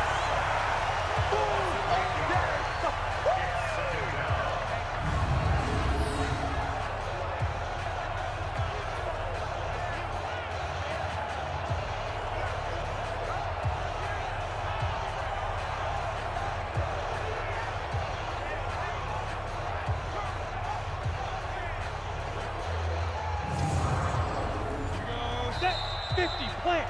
50, plant.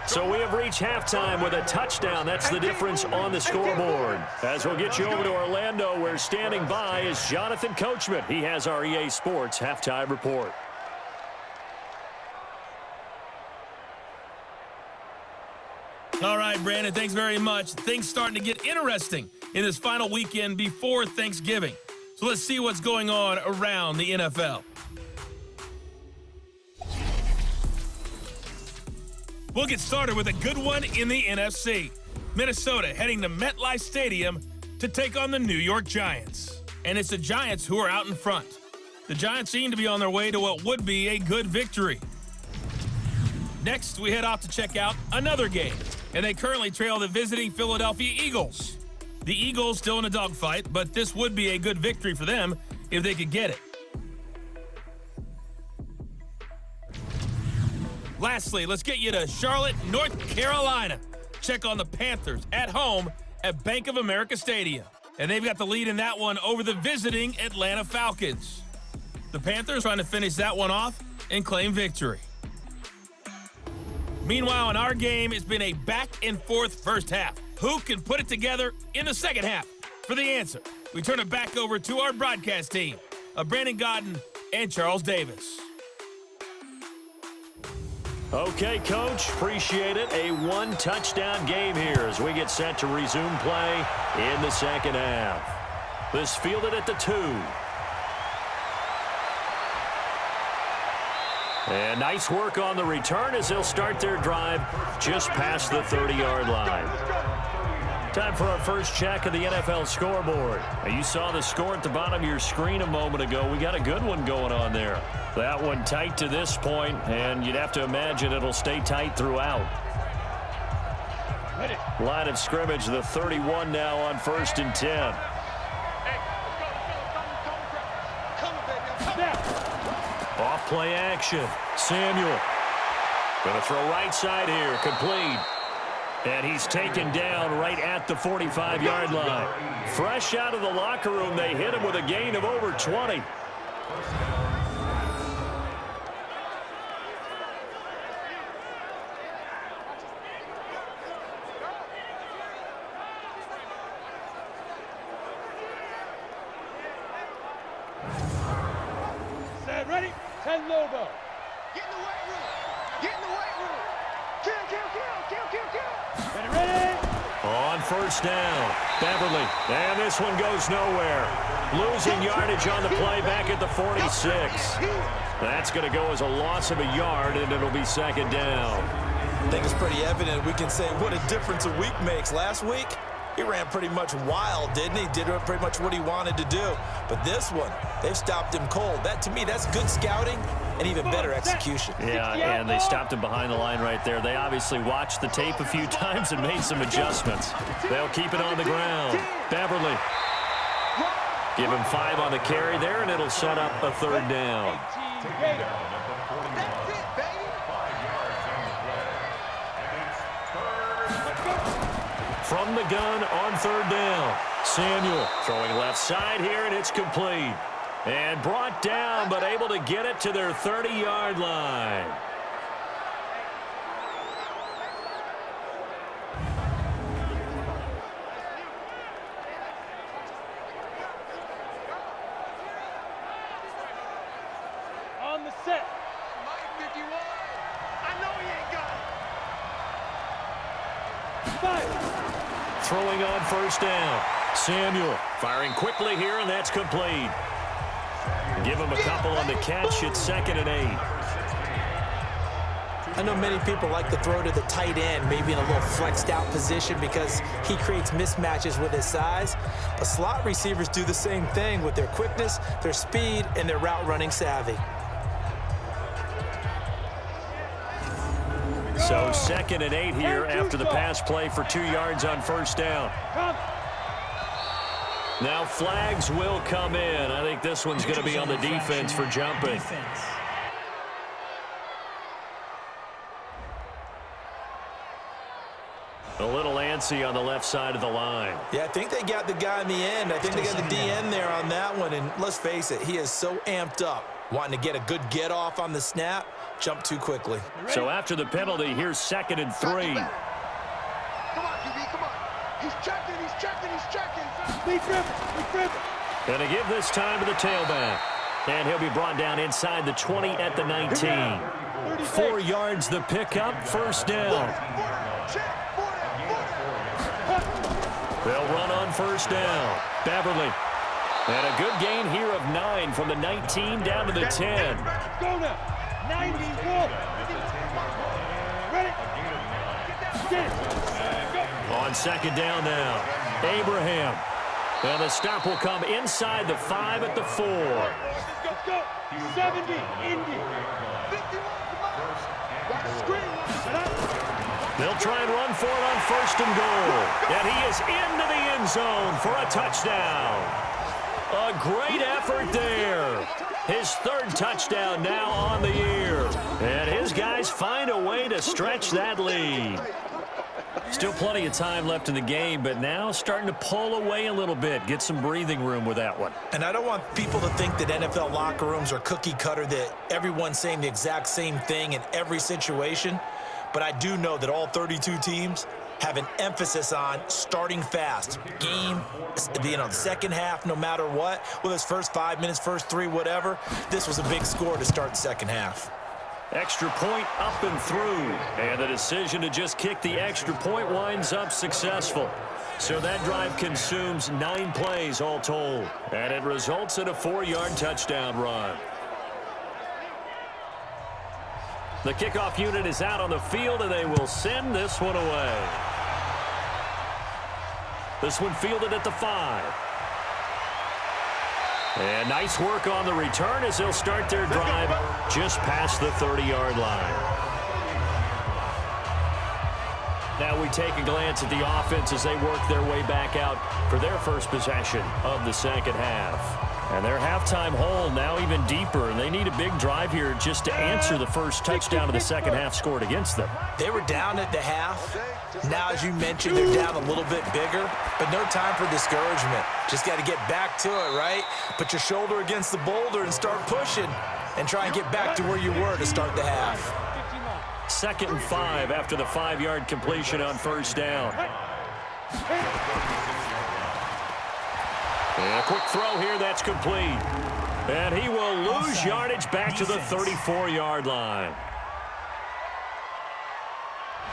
So we have reached halftime with a touchdown. That's the difference on the scoreboard. As we'll get you over to Orlando, where standing by is Jonathan Coachman. He has our EA Sports halftime report. All right, Brandon, thanks very much. Things starting to get interesting in this final weekend before Thanksgiving. So let's see what's going on around the NFL. We'll get started with a good one in the NFC. Minnesota heading to MetLife Stadium to take on the New York Giants. And it's the Giants who are out in front. The Giants seem to be on their way to what would be a good victory. Next, we head off to check out another game. And they currently trail the visiting Philadelphia Eagles. The Eagles still in a dogfight, but this would be a good victory for them if they could get it. Lastly, let's get you to Charlotte, North Carolina. Check on the Panthers at home at Bank of America Stadium. And they've got the lead in that one over the visiting Atlanta Falcons. The Panthers trying to finish that one off and claim victory. Meanwhile, in our game, it's been a back-and-forth first half. Who can put it together in the second half? For the answer, we turn it back over to our broadcast team of Brandon Godden and Charles Davis. Okay, Coach, appreciate it. A one-touchdown game here as we get set to resume play in the second half. This fielded at the 2. And nice work on the return as they'll start their drive just past the 30-yard line. Time for our first check of the NFL scoreboard. Now, you saw the score at the bottom of your screen a moment ago. We got a good one going on there. That one tight to this point, and you'd have to imagine it'll stay tight throughout. Line of scrimmage, the 31 now on 1st and 10. Off play action. Samuel. Going to throw right side here. Complete. And he's taken down right at the 45-yard line. Fresh out of the locker room, they hit him with a gain of over 20. Set, ready? 10 Lobo. Get in the weight room. Get in the weight room. Kill. Ready? On 1st down, Beverly. And this one goes nowhere. Losing yardage on the play back at the 46. That's going to go as a loss of a yard, and it'll be 2nd down. I think it's pretty evident. We can say what a difference a week makes. Last week, he ran pretty much wild, didn't he? Did pretty much what he wanted to do. But this one, they've stopped him cold. That, to me, that's good scouting and even better execution. Yeah, and they stopped him behind the line right there. They obviously watched the tape a few times and made some adjustments. They'll keep it on the ground. Beverly. Give him 5 on the carry there, and it'll set up a 3rd down. From the gun on 3rd down. Samuel throwing left side here, and it's complete. And brought down, but able to get it to their 30-yard line. On the set. Mike 51. I know he ain't got it. 5. Throwing on 1st down. Samuel firing quickly here, and that's complete. Give him a couple on the catch. It's 2nd and 8. I know many people like to throw to the tight end, maybe in a little flexed out position because he creates mismatches with his size. But slot receivers do the same thing with their quickness, their speed, and their route running savvy. So 2nd and 8 here after the pass play for 2 yards on 1st down. Now flags will come in. I think this one's going to be on the defense for jumping. A little antsy on the left side of the line. Yeah, I think they got the guy in the end. I think they got the DN there on that one. And let's face it, he is so amped up. Wanting to get a good get off on the snap, jump too quickly. So after the penalty, here's 2nd and 3. Come on, QB, come on. He's checking, he's checking, he's checking. Be driven. Going to give this time to the tailback. And he'll be brought down inside the 20 at the 19. 4 yards the pickup, 1st down. They'll run on 1st down. Beverly. And a good gain here of 9 from the 19 down to the 10. Go now. 90, go. Ready? On 2nd down now. Abraham. And the stop will come inside the 5 at the 4. Let's go. 70, Indy. 51, watch the screen. They'll try and run for it on 1st and goal. And he is into the end zone for a touchdown. A great effort there. His 3rd touchdown now on the year. And his guys find a way to stretch that lead. Still plenty of time left in the game, but now starting to pull away a little bit. Get some breathing room with that one. And I don't want people to think that NFL locker rooms are cookie cutter, that everyone's saying the exact same thing in every situation. But I do know that all 32 teams have an emphasis on starting fast. Game, the second half, no matter what, whether it's first 5 minutes, first 3, whatever, this was a big score to start the second half. Extra point up and through. And the decision to just kick the extra point winds up successful. So that drive consumes 9 plays all told. And it results in a 4-yard touchdown run. The kickoff unit is out on the field, and they will send this one away. This one fielded at the 5. And nice work on the return as they'll start their drive just past the 30-yard line. Now we take a glance at the offense as they work their way back out for their first possession of the second half. And their halftime hole now even deeper, and they need a big drive here just to answer the first touchdown of the second half scored against them. They were down at the half. Now, as you mentioned, they're down a little bit bigger, but no time for discouragement. Just got to get back to it, right? Put your shoulder against the boulder and start pushing and try and get back to where you were to start the half. 2nd and 5 after the 5-yard completion on 1st down. And a quick throw here, that's complete. And he will lose yardage back to the 34-yard line.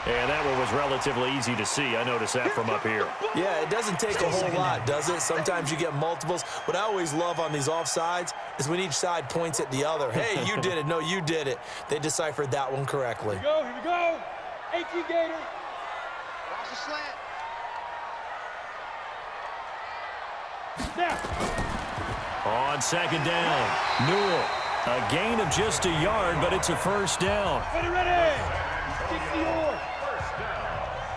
And that one was relatively easy to see. I noticed that from up here. Yeah, it doesn't take a whole lot, does it? Sometimes you get multiples. What I always love on these offsides is when each side points at the other. Hey, you did it. No, you did it. They deciphered that one correctly. Here we go. 18 Gator. Watch the slant. Now. On 2nd down, Newell. A gain of just a yard, but it's a 1st down. Ready. 60-yard.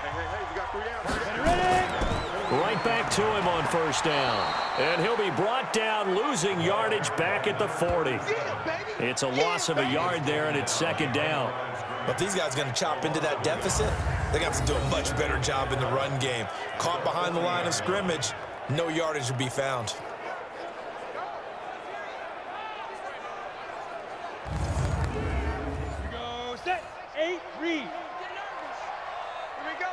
Hey, you got 3 downs. Ready. Right back to him on 1st down. And he'll be brought down, losing yardage back at the 40. It's a loss of a yard there, and it's 2nd down. But these guys are going to chop into that deficit. They're going to have to do a much better job in the run game. Caught behind the line of scrimmage, no yardage will be found. Here we go. Set. 8, read. Here we go.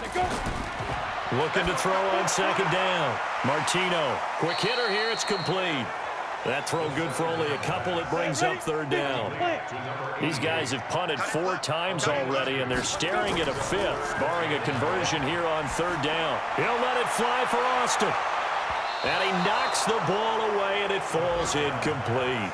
Let go. Looking to throw on 2nd down. Martino, quick hitter here, it's complete. That throw good for only a couple. It brings up 3rd down. These guys have punted 4 times already, and they're staring at a 5th, barring a conversion here on 3rd down. He'll let it fly for Austin. And he knocks the ball away, and it falls incomplete.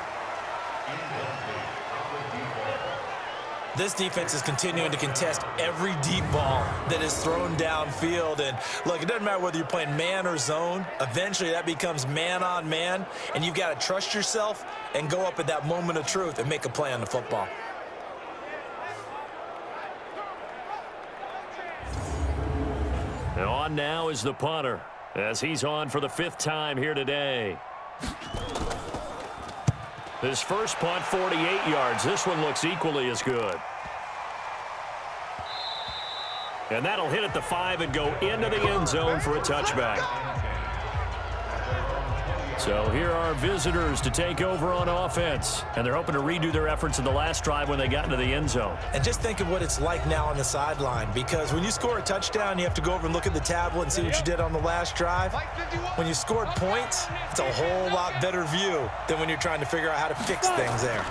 This defense is continuing to contest every deep ball that is thrown downfield. And look, it doesn't matter whether you're playing man or zone. Eventually, that becomes man on man, and you've got to trust yourself and go up at that moment of truth and make a play on the football. And on now is the punter, as he's on for the 5th time here today. His first punt, 48 yards. This one looks equally as good. And that'll hit at the 5 and go into the end zone for a touchback. So here are visitors to take over on offense. And they're hoping to redo their efforts in the last drive when they got into the end zone. And just think of what it's like now on the sideline, because when you score a touchdown, you have to go over and look at the tablet and see what you did on the last drive. When you scored points, it's a whole lot better view than when you're trying to figure out how to fix things there.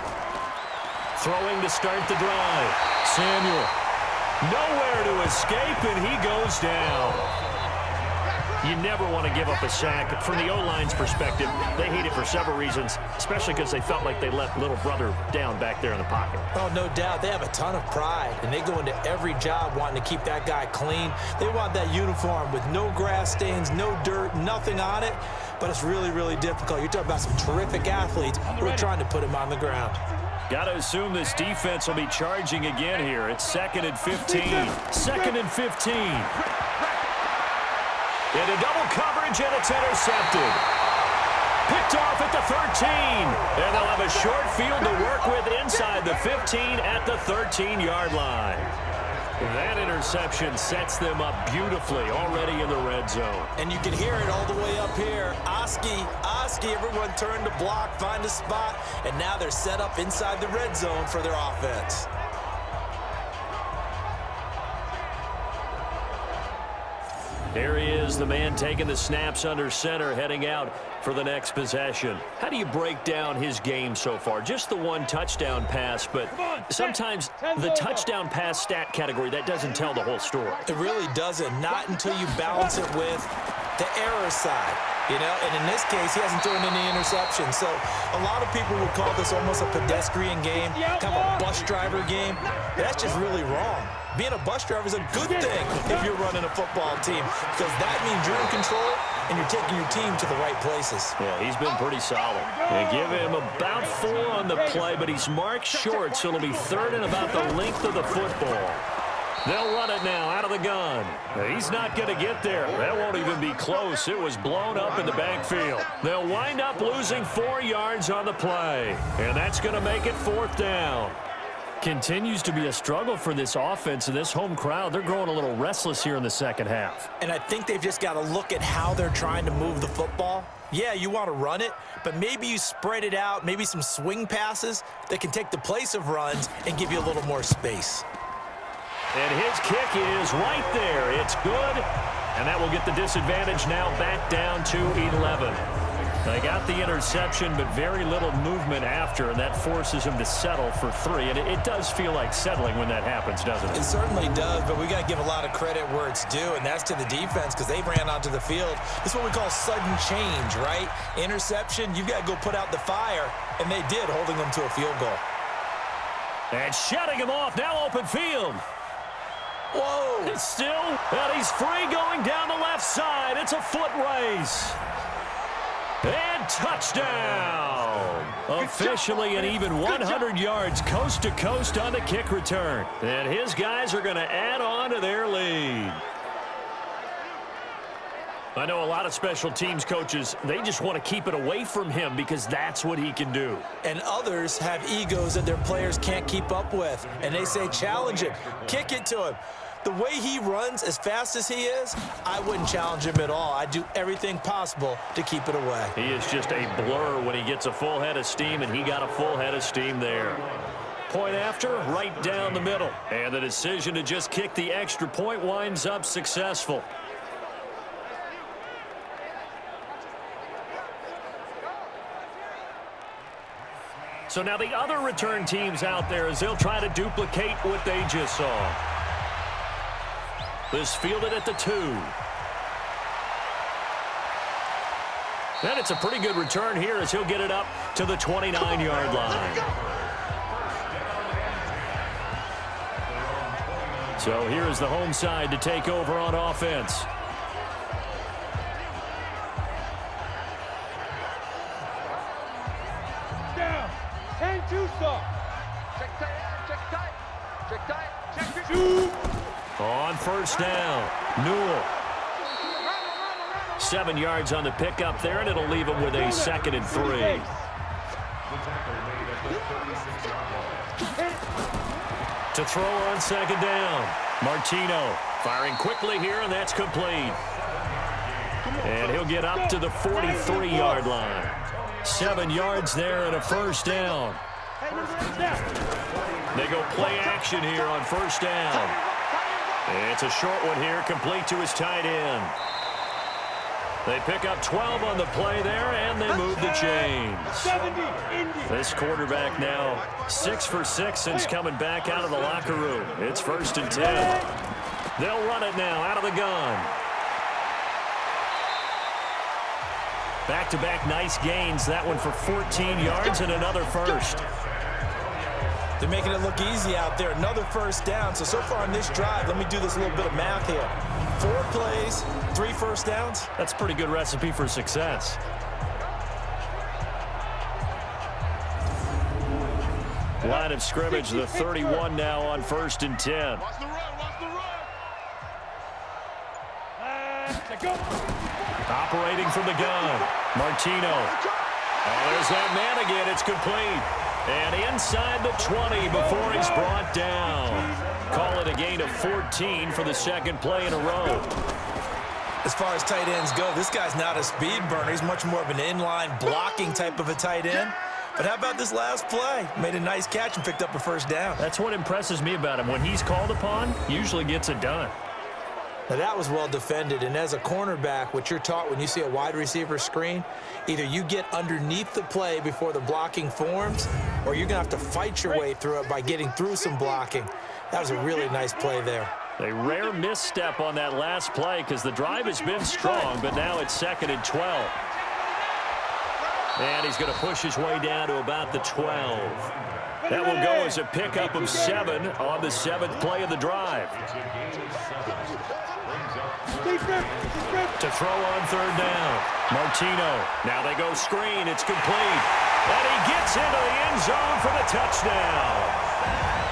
Throwing to start the drive. Samuel. Nowhere to escape, and he goes down. You never want to give up a sack. From the O-line's perspective, they hate it for several reasons, especially because they felt like they let little brother down back there in the pocket. Oh, no doubt. They have a ton of pride, and they go into every job wanting to keep that guy clean. They want that uniform with no grass stains, no dirt, nothing on it, but it's really, really difficult. You're talking about some terrific athletes who are trying to put him on the ground. Got to assume this defense will be charging again here. It's 2nd and 15. 2nd and 15. Into double coverage, and it's intercepted. Picked off at the 13. And they'll have a short field to work with inside the 15 at the 13-yard line. That interception sets them up beautifully already in the red zone. And you can hear it all the way up here. Oski, everyone turned to block, find a spot, and now they're set up inside the red zone for their offense. Here he is, the man taking the snaps under center, heading out for the next possession. How do you break down his game so far? Just the one touchdown pass, but sometimes the touchdown pass stat category, that doesn't tell the whole story. It really doesn't, not until you balance it with the error side. You know, and in this case, he hasn't thrown any interceptions. So a lot of people would call this almost a pedestrian game, kind of a bus driver game. That's just really wrong. Being a bus driver is a good thing if you're running a football team, because that means you're in control and you're taking your team to the right places. Yeah, he's been pretty solid. They give him about 4 on the play, but he's marked short, so it'll be 3rd and about the length of the football. They'll run it now out of the gun. He's not going to get there. That won't even be close. It was blown up in the backfield. They'll wind up losing 4 yards on the play, and that's going to make it 4th down. Continues to be a struggle for this offense and this home crowd. They're growing a little restless here in the second half. And I think they've just got to look at how they're trying to move the football. Yeah, you want to run it, but maybe you spread it out, maybe some swing passes that can take the place of runs and give you a little more space. And his kick is right there. It's good, and that will get the disadvantage now back down to 11. They got the interception, but very little movement after, and that forces him to settle for 3. And it does feel like settling when that happens, doesn't it? It certainly does, but we got to give a lot of credit where it's due, and that's to the defense, because they ran onto the field. This is what we call sudden change, right? Interception, you've got to go put out the fire, and they did, holding them to a field goal. And shutting him off, now open field. Whoa! It's still, and he's free going down the left side. It's a foot race. And touchdown! Officially an even 100 yards coast to coast on the kick return. And his guys are going to add on to their lead. I know a lot of special teams coaches, they just want to keep it away from him because that's what he can do. And others have egos that their players can't keep up with. And they say, challenge him, kick it to him. The way he runs as fast as he is, I wouldn't challenge him at all. I'd do everything possible to keep it away. He is just a blur when he gets a full head of steam, and he got a full head of steam there. Point after, right down the middle. And the decision to just kick the extra point winds up successful. So now the other return teams out there as they'll try to duplicate what they just saw. This fielded at the 2. And it's a pretty good return here as he'll get it up to the 29-yard line. So here is the home side to take over on offense. Down. 10-2 stop. Check tight. Check tight. Check 2. On first down, Newell. 7 yards on the pickup there, and it'll leave him with a 2nd and 3. To throw on 2nd down, Martino firing quickly here, and that's complete. And he'll get up to the 43-yard line. 7 yards there and a first down. They go play action here on first down. It's a short one here, complete to his tight end. They pick up 12 on the play there, and they move the chains. This quarterback now 6 for 6 since coming back out of the locker room. It's 1st and 10. They'll run it now out of the gun. Back-to-back nice gains. That one for 14 yards and another first. They're making it look easy out there. Another first down. So far on this drive, let me do this little bit of math here. 4 plays, 3 first downs. That's a pretty good recipe for success. Line of scrimmage, the 31 now on 1st and 10. Watch the run, watch the run. Operating from the gun, Martino. Oh, there's that man again. It's complete. And inside the 20 before he's brought down. Call it a gain of 14 for the 2nd play in a row. As far as tight ends go, this guy's not a speed burner. He's much more of an inline blocking type of a tight end. But how about this last play? Made a nice catch and picked up a first down. That's what impresses me about him. When he's called upon, usually gets it done. Now that was well defended, and as a cornerback, what you're taught when you see a wide receiver screen, either you get underneath the play before the blocking forms, or you're going to have to fight your way through it by getting through some blocking. That was a really nice play there. A rare misstep on that last play because the drive has been strong, but now it's 2nd and 12. And he's going to push his way down to about the 12. That will go as a pickup of 7 on the 7th play of the drive. To throw on 3rd down. Martino. Now they go screen. It's complete. And he gets into the end zone for the touchdown.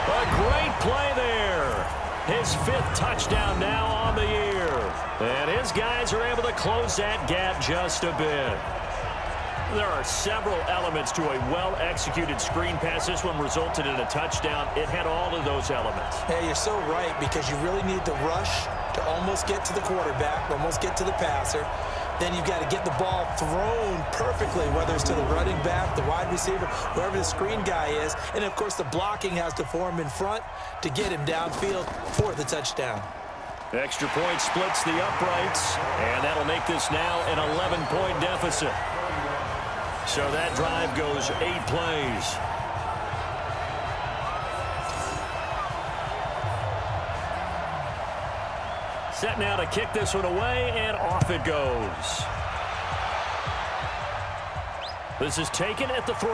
A great play there. His 5th touchdown now on the year. And his guys are able to close that gap just a bit. There are several elements to a well-executed screen pass. This one resulted in a touchdown. It had all of those elements. Yeah, you're so right, because you really need to rush to almost get to the quarterback, almost get to the passer. Then you've got to get the ball thrown perfectly, whether it's to the running back, the wide receiver, wherever the screen guy is. And, of course, the blocking has to form in front to get him downfield for the touchdown. Extra point splits the uprights, and that'll make this now an 11-point deficit. So that drive goes 8 plays. Set now to kick this one away, and off it goes. This is taken at the 3.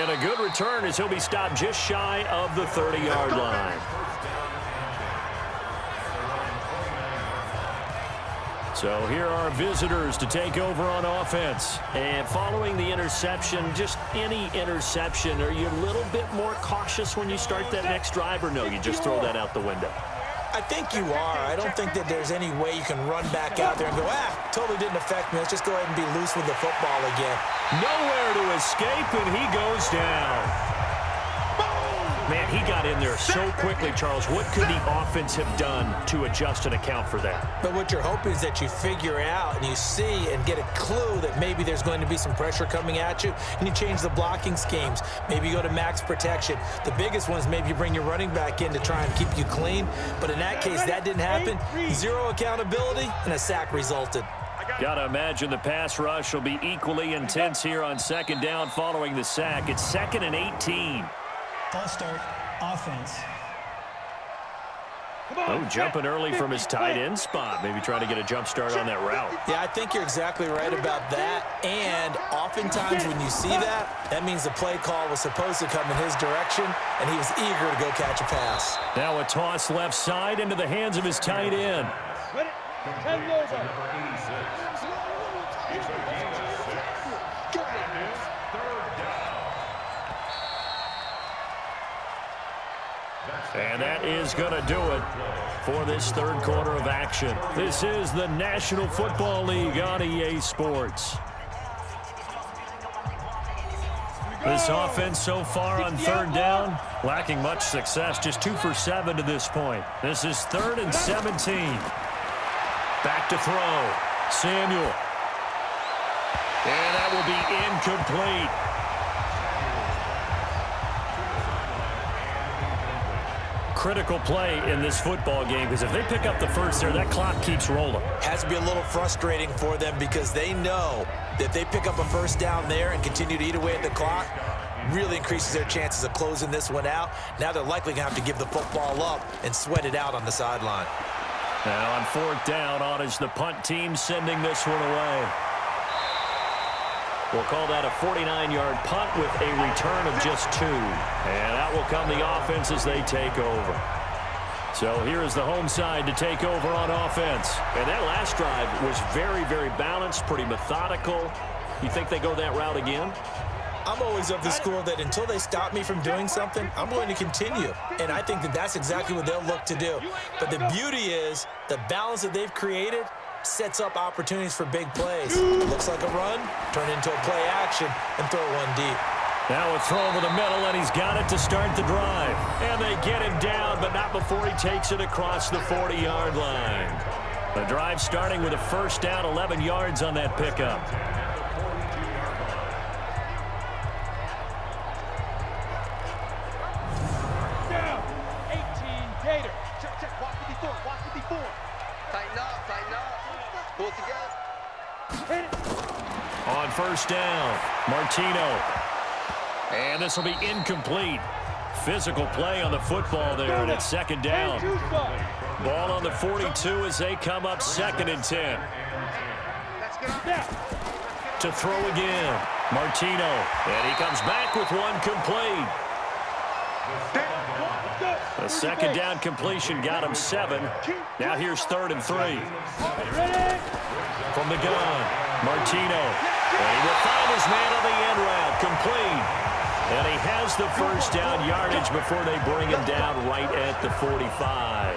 And a good return as he'll be stopped just shy of the 30-yard line. So here are visitors to take over on offense. And following the interception, just any interception, are you a little bit more cautious when you start that next drive, or no, you just throw that out the window? I think you are. I don't think that there's any way you can run back out there and go, totally didn't affect me. Let's just go ahead and be loose with the football again. Nowhere to escape, and he goes down. Man, he got in there so quickly, Charles. What could the offense have done to adjust and account for that? But what you're hoping is that you figure out and you see and get a clue that maybe there's going to be some pressure coming at you, and you change the blocking schemes. Maybe you go to max protection. The biggest one is maybe you bring your running back in to try and keep you clean. But in that case, that didn't happen. 0 accountability, and a sack resulted. Got to imagine the pass rush will be equally intense here on 2nd down following the sack. It's 2nd and 18. False start, offense. Oh, jumping early from his tight end spot. Maybe trying to get a jump start on that route. Yeah, I think you're exactly right about that. And oftentimes when you see that, that means the play call was supposed to come in his direction, and he was eager to go catch a pass. Now a toss left side into the hands of his tight end. And that is going to do it for this 3rd quarter of action. This is the National Football League on EA Sports. This offense so far on 3rd down, lacking much success, just 2 for 7 to this point. This is 3rd and 17. Back to throw. Samuel. And that will be incomplete. Critical play in this football game, because if they pick up the first there, that clock keeps rolling. Has to be a little frustrating for them because they know that if they pick up a first down there and continue to eat away at the clock, really increases their chances of closing this one out. Now they're likely going to have to give the football up and sweat it out on the sideline. Now on fourth down, on is the punt team sending this one away. We'll call that a 49-yard punt with a return of just 2. And out will come the offense as they take over. So here is the home side to take over on offense. And that last drive was very, very balanced, pretty methodical. You think they go that route again? I'm always of the school that until they stop me from doing something, I'm going to continue. And I think that that's exactly what they'll look to do. But the beauty is the balance that they've created sets up opportunities for big plays. Looks like a run, turn into a play action, and throw one deep. Now a throw over the middle, and he's got it to start the drive. And they get him down, but not before he takes it across the 40-yard line. The drive starting with a first down, 11 yards on that pickup. Down. 18 Gator. Check. Watch 54. Watch 54. Tighten up, tighten up. Pull it together. Hit it. On first down, Martino. And this will be incomplete. Physical play on the football there, and it's second down. Ball on the 42 as they come up second and 10. To throw again, Martino. And he comes back with one complete. The second down completion got him 7. Now here's 3rd and 3. From the gun, Martino. And he will find his man on the end route, complete. And he has the first down yardage before they bring him down right at the 45.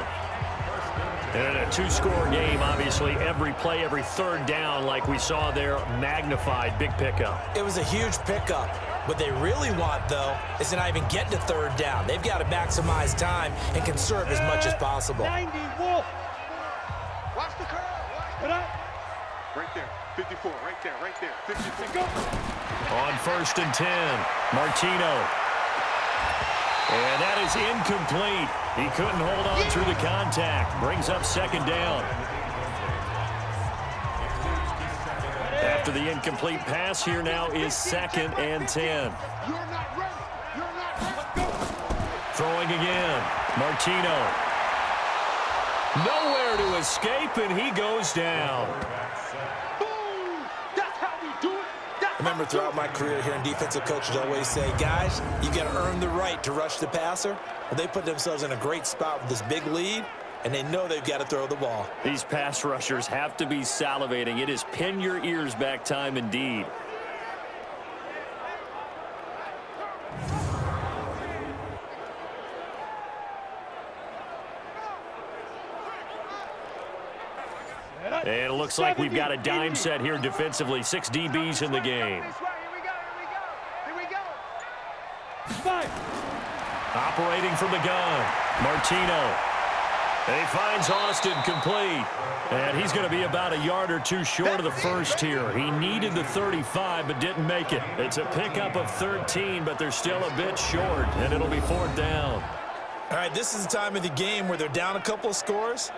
And in a 2-score game, obviously, every play, every third down, like we saw there, magnified. Big pickup. It was a huge pickup. What they really want, though, is to not even get to third down. They've got to maximize time and conserve as much as possible. 90 Wolf. Watch the curve. Put up. Right there. 54. Right there. 54. Go. On first and 10, Martino. And that is incomplete. He couldn't hold on through the contact. Brings up second down. After the incomplete pass, here now is 2nd and 10. You're not ready. Throwing again, Martino. Nowhere to escape, and he goes down. I remember throughout my career here in defensive coaches always say, guys, you got to earn the right to rush the passer. Well, they put themselves in a great spot with this big lead, and they know they've got to throw the ball. These pass rushers have to be salivating. It is pin your ears back time indeed. And it looks like we've got a dime set here defensively. 6 DBs in the game. Here we go. 5. Operating from the gun, Martino. And he finds Austin complete. And he's going to be about a yard or 2 short of the first here. He needed the 35 but didn't make it. It's a pickup of 13, but they're still a bit short, and it'll be 4th down. All right, this is the time of the game where they're down a couple of scores,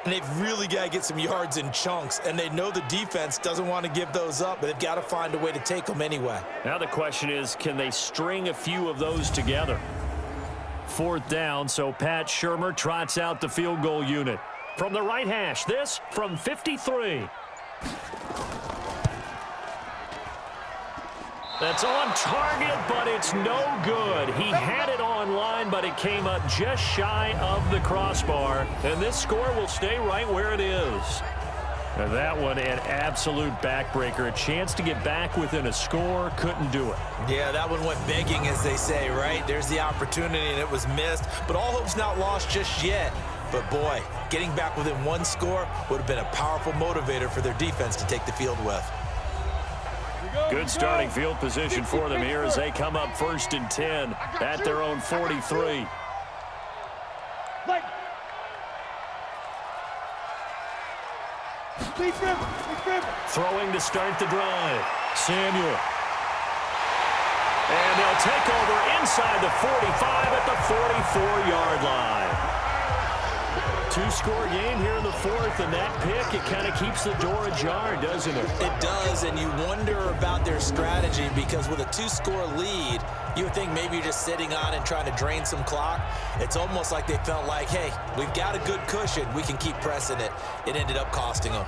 and they've really got to get some yards in chunks, and they know the defense doesn't want to give those up, but they've got to find a way to take them anyway. Now the question is, can they string a few of those together? 4th down, so Pat Shurmur trots out the field goal unit. From the right hash, this from 53. That's on target, but it's no good. He had it on line, but it came up just shy of the crossbar. And this score will stay right where it is. And that one, an absolute backbreaker. A chance to get back within a score, couldn't do it. Yeah, that one went begging, as they say, right? There's the opportunity, and it was missed. But all hope's not lost just yet. But, boy, getting back within 1 score would have been a powerful motivator for their defense to take the field with. Good starting field position for them here as they come up 1st and 10 at their own 43. Throwing to start the drive. Samuel. And they'll take over inside the 45 at the 44-yard line. Two-score game here in the fourth, and that pick, it kind of keeps the door ajar, doesn't it? It does, and you wonder about their strategy because with a two-score lead, you would think maybe you're just sitting on and trying to drain some clock. It's almost like they felt like, hey, we've got a good cushion. We can keep pressing it. It ended up costing them.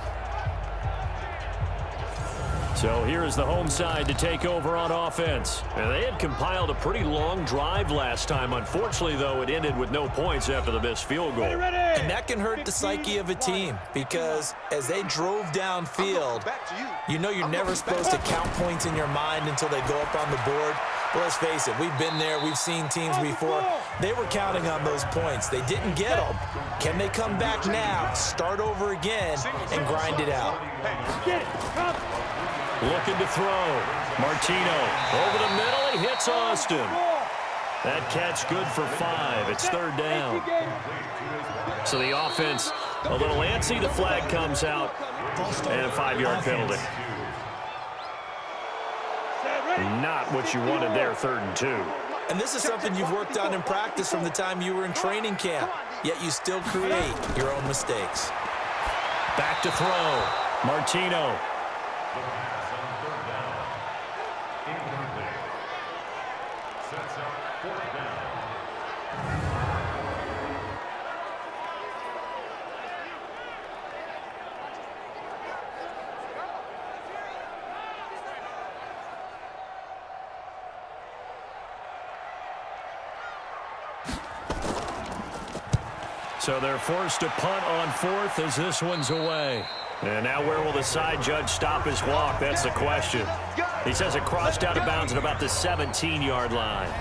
So here is the home side to take over on offense. And they had compiled a pretty long drive last time. Unfortunately, though, it ended with no points after the missed field goal. And that can hurt the psyche of a team because as they drove downfield, you know you're never supposed to count points in your mind until they go up on the board. But let's face it, we've been there. We've seen teams before. They were counting on those points. They didn't get them. Can they come back now, start over again, and grind it out? Looking to throw. Martino over the middle. He hits Austin. That catch good for 5. It's third down. So the offense a little antsy. The flag comes out. And a 5-yard penalty. Not what you wanted there, 3rd and 2. And this is something you've worked on in practice from the time you were in training camp, yet you still create your own mistakes. Back to throw. Martino. So they're forced to punt on 4th as this one's away. And now where will the side judge stop his walk? That's the question. He says it crossed out of bounds at about the 17-yard line.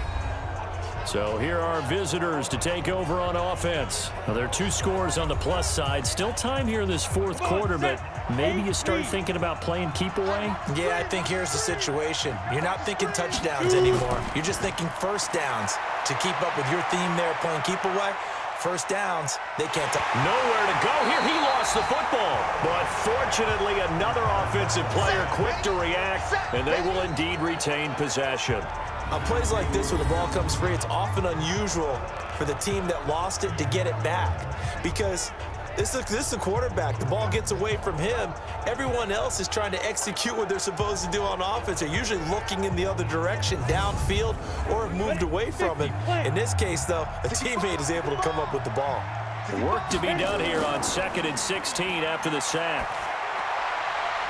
So here are visitors to take over on offense. Now there are 2 scores on the plus side. Still time here in this 4th quarter, but maybe you start thinking about playing keep away? Yeah, I think here's the situation. You're not thinking touchdowns anymore. You're just thinking first downs. To keep up with your theme there, playing keep away, first downs, they can't. Nowhere to go here. He lost the football. But fortunately, another offensive player quick to react, and they will indeed retain possession. On plays like this, when the ball comes free, it's often unusual for the team that lost it to get it back. Because this is a quarterback. The ball gets away from him. Everyone else is trying to execute what they're supposed to do on offense. They're usually looking in the other direction, downfield, or have moved away from it. In this case, though, a teammate is able to come up with the ball. Work to be done here on 2nd and 16 after the sack.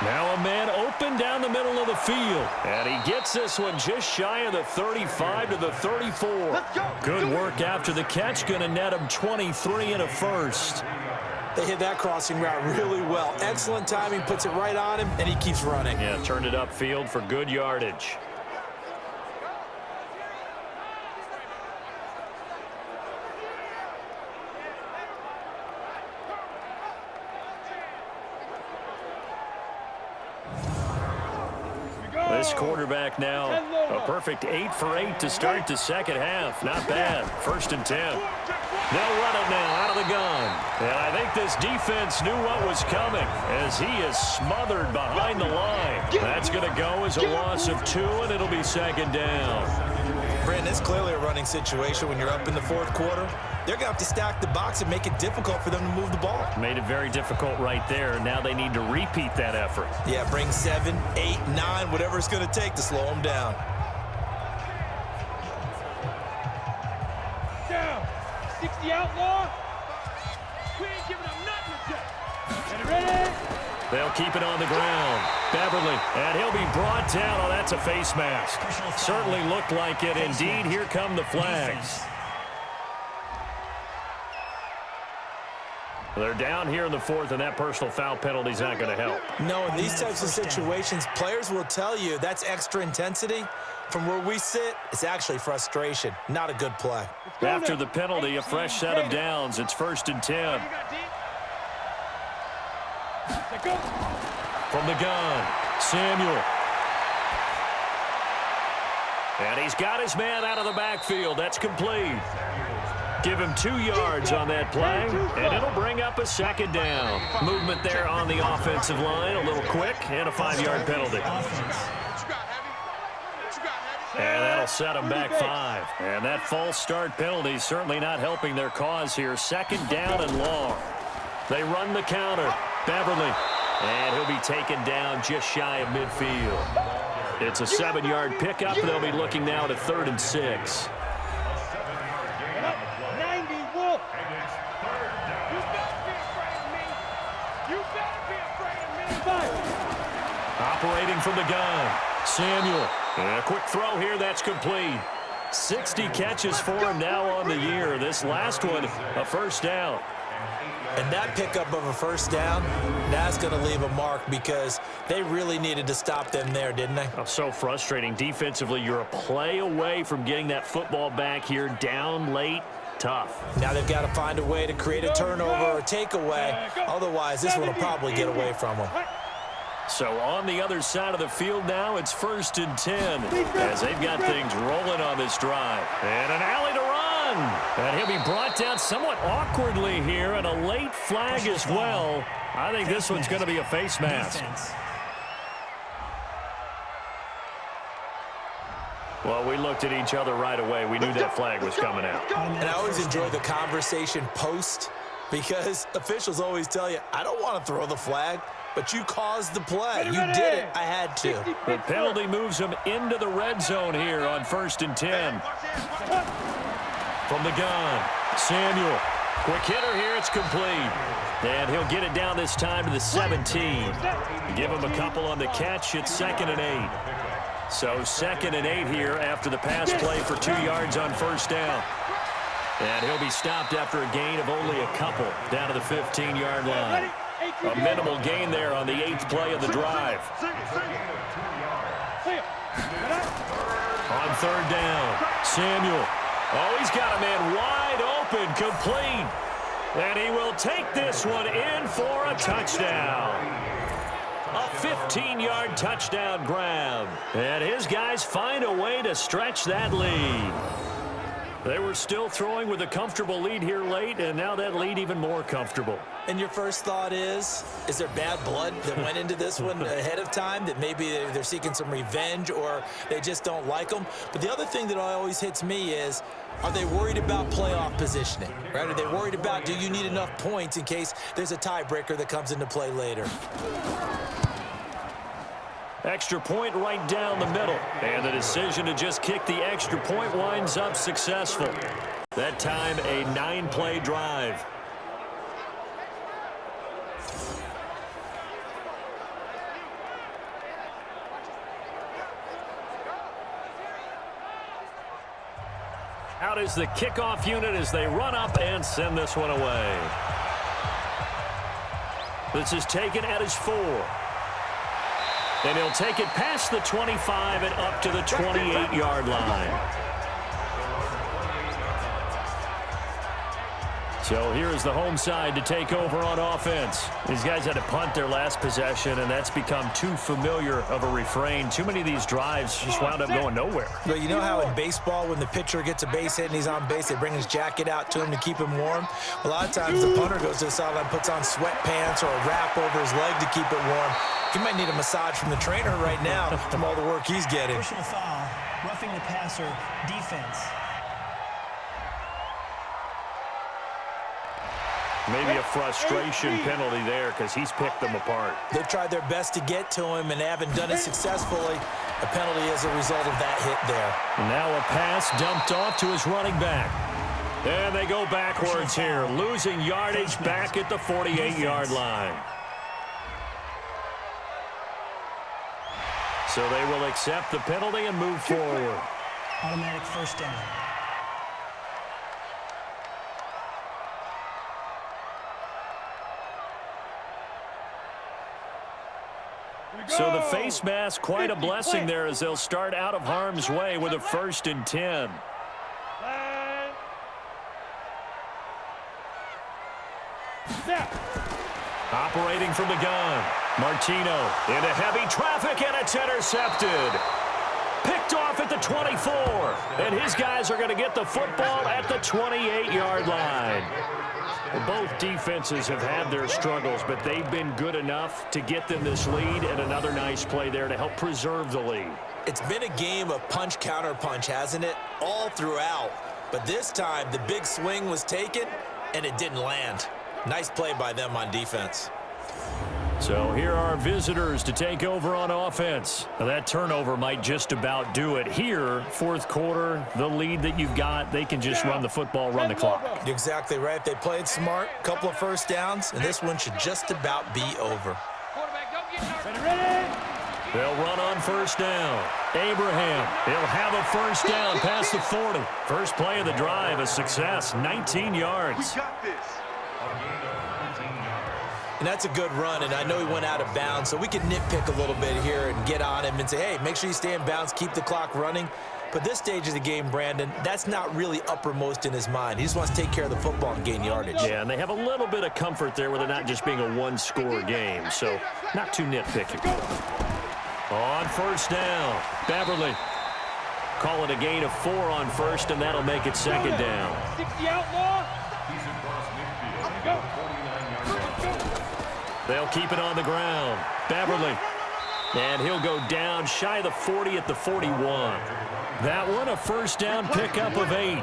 Now a man open down the middle of the field. And he gets this one just shy of the 35 to the 34. Good work after the catch. Going to net him 23 and a first. They hit that crossing route really well. Excellent timing, puts it right on him, and he keeps running. Yeah, turned it upfield for good yardage. This quarterback now, a perfect 8 for 8 to start the second half. Not bad. 1st and 10. They'll run it now out of the gun. And I think this defense knew what was coming as he is smothered behind the line. That's going to go as a loss of 2, and it'll be 2nd down. Brandon, it's clearly a running situation when you're up in the 4th quarter. They're going to have to stack the box and make it difficult for them to move the ball. Made it very difficult right there. Now they need to repeat that effort. Yeah, bring 7, 8, 9, whatever it's going to take to slow them down. Down. 60 outlaw. We ain't giving up nothing today. Ready? They'll keep it on the ground. Beverly, and he'll be brought down. Oh, that's a face mask. Certainly looked like it. Indeed, here come the flags. They're down here in the 4th, and that personal foul penalty is not going to help. No, in these types of situations, players will tell you that's extra intensity. From where we sit, it's actually frustration. Not a good play. After the penalty, a fresh set of downs. It's 1st and 10. From the gun, Samuel. And he's got his man out of the backfield. That's complete. Give him 2 yards on that play, and it'll bring up a second down. Movement there on the offensive line, a little quick, and a 5-yard penalty. And that'll set them back 5. And that false start penalty is certainly not helping their cause here. Second down and long. They run the counter. Beverly. And he'll be taken down just shy of midfield. It's a 7-yard pickup. They'll be looking now to 3rd and 6. Operating from the gun, Samuel. And a quick throw here, that's complete. 60 catches for him now on the year. This last one, a first down. And that pickup of a first down, that's going to leave a mark because they really needed to stop them there, didn't they? Oh, so frustrating. Defensively, you're a play away from getting that football back here, down late. Tough. Now they've got to find a way to create a turnover or a takeaway. Otherwise, this one will probably get away from them. So on the other side of the field now, it's 1st and 10 as they've got things rolling on this drive. And an alley to run. And he'll be brought down somewhat awkwardly here, and a late flag as well. I think this one's going to be a face mask. Well, we looked at each other right away. We knew that flag was coming out. And I always enjoy the conversation post because officials always tell you, I don't want to throw the flag, but you caused the play. You did it. I had to. The penalty moves him into the red zone here on 1st and 10. From the gun, Samuel. Quick hitter here. It's complete. And he'll get it down this time to the 17. Give him a couple on the catch. It's 2nd and 8. So 2nd and 8 here after the pass play for 2 yards on first down. And he'll be stopped after a gain of only a couple down to the 15-yard line. A minimal gain there on the 8th play of the drive. On 3rd down, Samuel. Oh, he's got a man wide open, complete. And he will take this one in for a touchdown. A 15-yard touchdown grab. And his guys find a way to stretch that lead. They were still throwing with a comfortable lead here late, and now that lead even more comfortable. And your first thought is there bad blood that went into this one ahead of time, that maybe they're seeking some revenge or they just don't like them? But the other thing that always hits me is, are they worried about playoff positioning, right? Are they worried about, do you need enough points in case there's a tiebreaker that comes into play later? Extra point right down the middle. And the decision to just kick the extra point winds up successful. That time, a 9-play drive. Out is the kickoff unit as they run up and send this one away. This is taken at his 4. And he'll take it past the 25 and up to the 28-yard line. So here is the home side to take over on offense. These guys had to punt their last possession, and that's become too familiar of a refrain. Too many of these drives just wound up going nowhere. Well, you know how in baseball, when the pitcher gets a base hit and he's on base, they bring his jacket out to him to keep him warm? A lot of times the punter goes to the sideline, puts on sweatpants or a wrap over his leg to keep it warm. He might need a massage from the trainer right now from all the work he's getting. Personal foul, roughing the passer, defense. Maybe a frustration penalty there because he's picked them apart. They've tried their best to get to him and haven't done it successfully. A penalty as a result of that hit there. Now a pass dumped off to his running back. And they go backwards here, losing yardage back at the 48-yard line. So they will accept the penalty and move forward. Automatic first down. So the face mask, quite a blessing there as they'll start out of harm's way with a 1st and 10. Operating from the gun, Martino into heavy traffic, and it's intercepted. Picked off at the 24. And his guys are going to get the football at the 28-yard line. Well, both defenses have had their struggles, but they've been good enough to get them this lead, and another nice play there to help preserve the lead. It's been a game of punch, counter punch, hasn't it? All throughout. But this time, the big swing was taken, and it didn't land. Nice play by them on defense. So here are visitors to take over on offense. Now that turnover might just about do it. Here, fourth quarter, the lead that you've got, they can just run the football, run the clock. You're exactly right. They played smart, couple of first downs, and this one should just about be over. They'll run on first down. Abraham, he'll have a first down past the 40. First play of the drive, a success, 19 yards. We got this. And that's a good run, and I know he went out of bounds, so we can nitpick a little bit here and get on him and say, hey, make sure you stay in bounds, keep the clock running. But this stage of the game, Brandon, that's not really uppermost in his mind. He just wants to take care of the football and gain yardage. Yeah, and they have a little bit of comfort there with it not just being a one-score game, so not too nitpicky. On first down, Beverly. Call it a gain of 4 on first, and that'll make it second down. 60 outlaw. Go. They'll keep it on the ground. Beverly. And he'll go down shy of the 40 at the 41. That one a first down pickup of 8.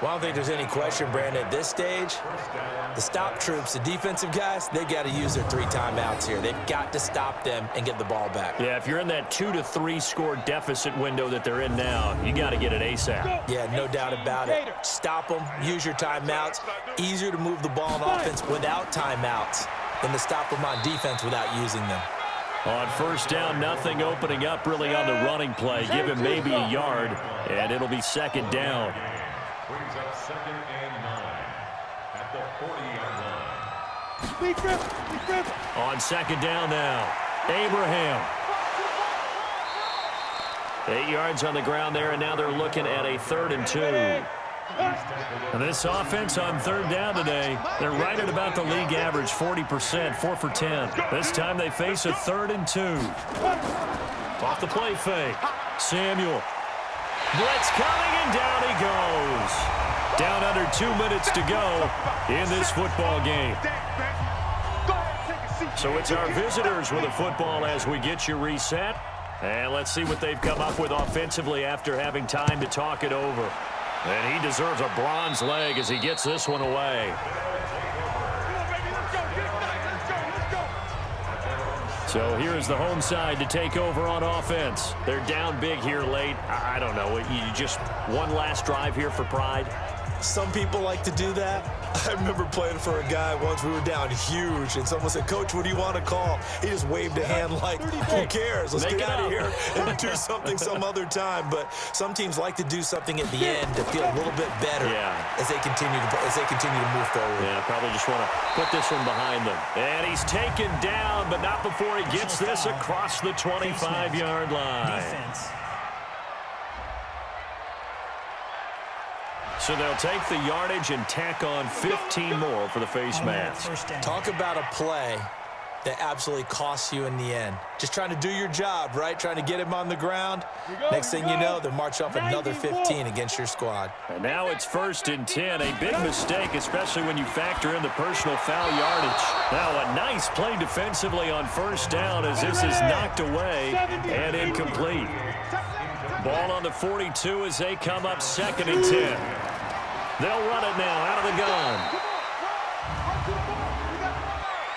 Well, I don't think there's any question, Brandon, at this stage, the stop troops, the defensive guys, they got to use their 3 timeouts here. They've got to stop them and get the ball back. Yeah, if you're in that 2 to 3 score deficit window that they're in now, you got to get it ASAP. Yeah, no doubt about it. Stop them, use your timeouts. Easier to move the ball on offense without timeouts than to stop them on defense without using them. On first down, nothing opening up really on the running play. Give him maybe a yard, and it'll be second down. Brings up second and 9 at the 40-yard line. Speed grip. On second down now, Abraham. 8 yards on the ground there, and now they're looking at a 3rd and 2. And this offense on third down today, they're right at about the league average, 40%, 4 for 10. This time they face a 3rd and 2. Off the play fake, Samuel. Blitz coming, and down he goes. Down under 2 minutes to go in this football game. So it's our visitors with the football as we get you reset. And let's see what they've come up with offensively after having time to talk it over. And he deserves a bronze leg as he gets this one away. So here's the home side to take over on offense. They're down big here late. I don't know. You just one last drive here for pride? Some people like to do that. I remember playing for a guy once. We were down huge, and someone said, Coach, what do you want to call? He just waved a hand like, who cares? Let's get out of here and do something some other time. But some teams like to do something at the end to feel a little bit better as they continue to move forward. Yeah, probably just want to put this one behind them. And he's taken down, but not before he gets this across the 25-yard line. Defense. So they'll take the yardage and tack on 15 more for the face mask. Talk about a play that absolutely costs you in the end. Just trying to do your job, right? Trying to get him on the ground. Next thing you know, they'll march off another 15 against your squad. And now it's 1st and 10. A big mistake, especially when you factor in the personal foul yardage. Now a nice play defensively on first down as this is knocked away and incomplete. Ball on the 42 as they come up 2nd and 10. They'll run it now out of the gun.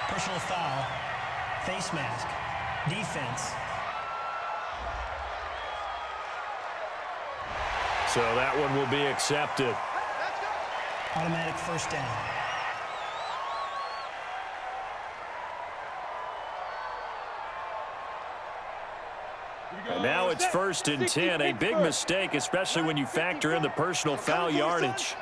Personal foul. Face mask. Defense. So that one will be accepted. Automatic first down. And now it's 1st and 10. A big mistake, especially when you factor in the personal foul yardage.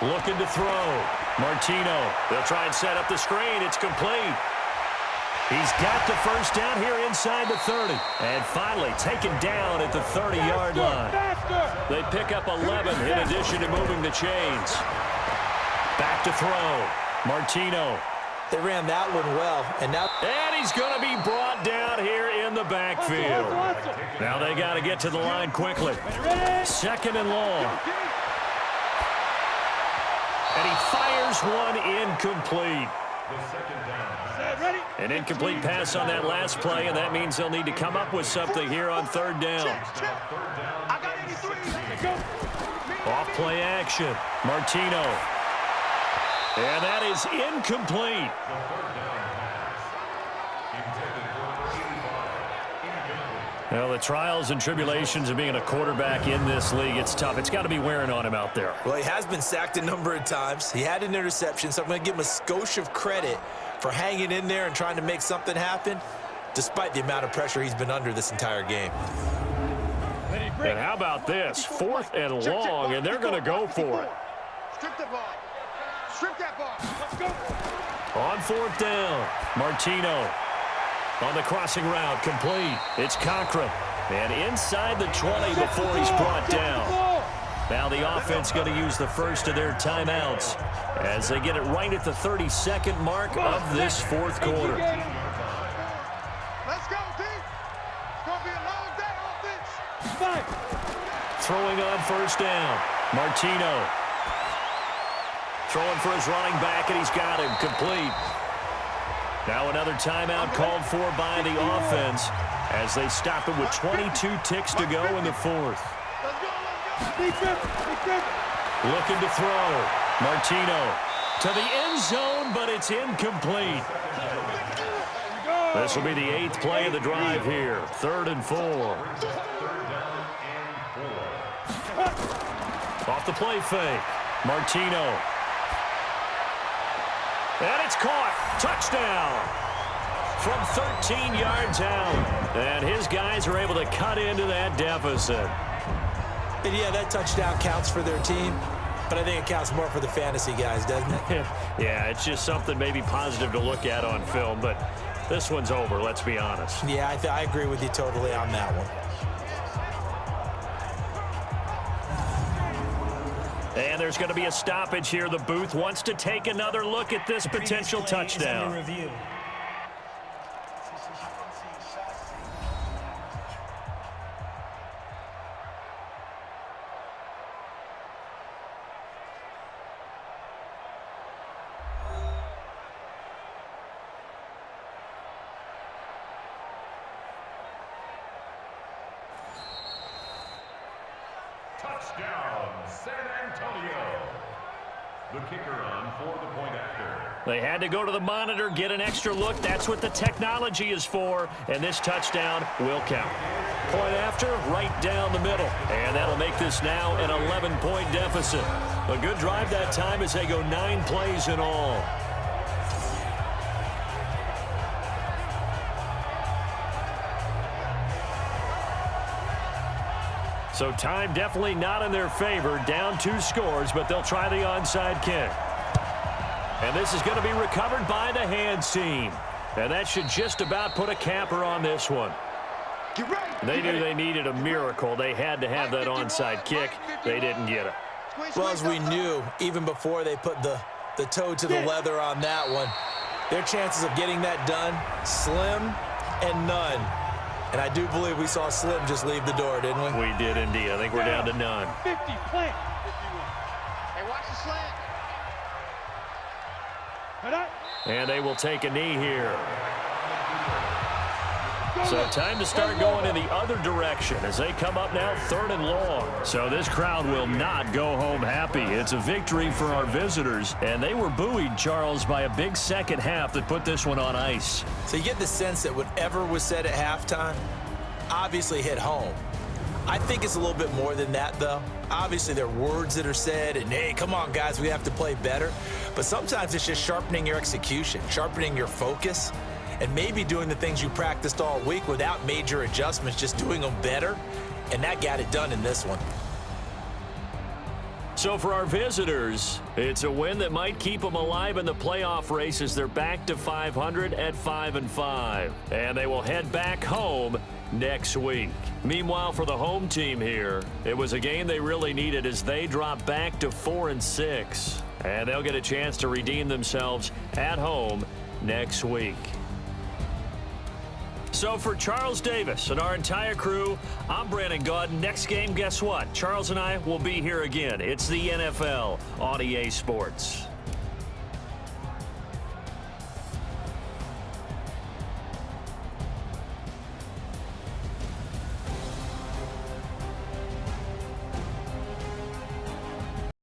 Looking to throw. Martino. They'll try and set up the screen. It's complete. He's got the first down here inside the 30. And finally taken down at the 30-yard line. They pick up 11 in addition to moving the chains. Back to throw. Martino. They ran that one well, and now... And he's going to be brought down here in the backfield. Now they got to get to the line quickly. Second and long. And he fires one incomplete. An incomplete pass on that last play, and that means they'll need to come up with something here on third down. Off play action. Martino. And that is incomplete. Well, the trials and tribulations of being a quarterback in this league, it's tough. It's got to be wearing on him out there. Well, he has been sacked a number of times. He had an interception, so I'm going to give him a skosh of credit for hanging in there and trying to make something happen, despite the amount of pressure he's been under this entire game. And how about this? 4th and long, and they're going to go for it. Strip the ball. Strip that ball. Let's go. On 4th down, Martino on the crossing route, complete. It's Cochran, and inside the 20 before he's brought down. Now the offense going to use the first of their timeouts as they get it right at the 32nd mark of this 4th quarter. Let's go, D. It's going to be a long day offense. Throwing on 1st down, Martino. Throwing for his running back, and he's got him complete. Now another timeout called for by the offense as they stop it with 22 ticks to go in the 4th. Looking to throw. Martino to the end zone, but it's incomplete. This will be the 8th play of the drive here. 3rd and 4. Off the play fake. Martino. And it's caught. Touchdown. From 13 yards out. And his guys are able to cut into that deficit. And yeah, that touchdown counts for their team, but I think it counts more for the fantasy guys, doesn't it? Yeah, it's just something maybe positive to look at on film, but this one's over, let's be honest. Yeah, I agree with you totally on that one. And there's going to be a stoppage here. The booth wants to take another look at this potential touchdown. Touchdown, San Antonio. The kicker on for the point after. They had to go to the monitor, get an extra look. That's what the technology is for, and this touchdown will count. Point after, right down the middle, and that'll make this now an 11-point deficit. A good drive that time as they go 9 plays in all. So time definitely not in their favor. Down 2 scores, but they'll try the onside kick. And this is going to be recovered by the hands team. And that should just about put a capper on this one. They knew they needed a miracle. They had to have that onside kick. They didn't get it. Well, as we knew, even before they put the toe to the leather on that one, their chances of getting that done, slim and none. And I do believe we saw Slim just leave the door, didn't we? We did indeed. I think we're down to none. 50, plant. Hey, watch the slant. And they will take a knee here. So time to start going in the other direction as they come up now 3rd and long. So this crowd will not go home happy. It's a victory for our visitors, and they were buoyed, Charles, by a big second half that put this one on ice. So you get the sense that whatever was said at halftime obviously hit home. I think it's a little bit more than that, though. Obviously, there are words that are said, and, hey, come on, guys, we have to play better. But sometimes it's just sharpening your execution, sharpening your focus, and maybe doing the things you practiced all week without major adjustments, just doing them better, and that got it done in this one. So for our visitors, it's a win that might keep them alive in the playoff race as they're back to 500 at 5-5. And they will head back home next week. Meanwhile, for the home team here, it was a game they really needed as they drop back to 4-6. And they'll get a chance to redeem themselves at home next week. So for Charles Davis and our entire crew, I'm Brandon Gaudin. Next game, guess what? Charles and I will be here again. It's the NFL on EA Sports.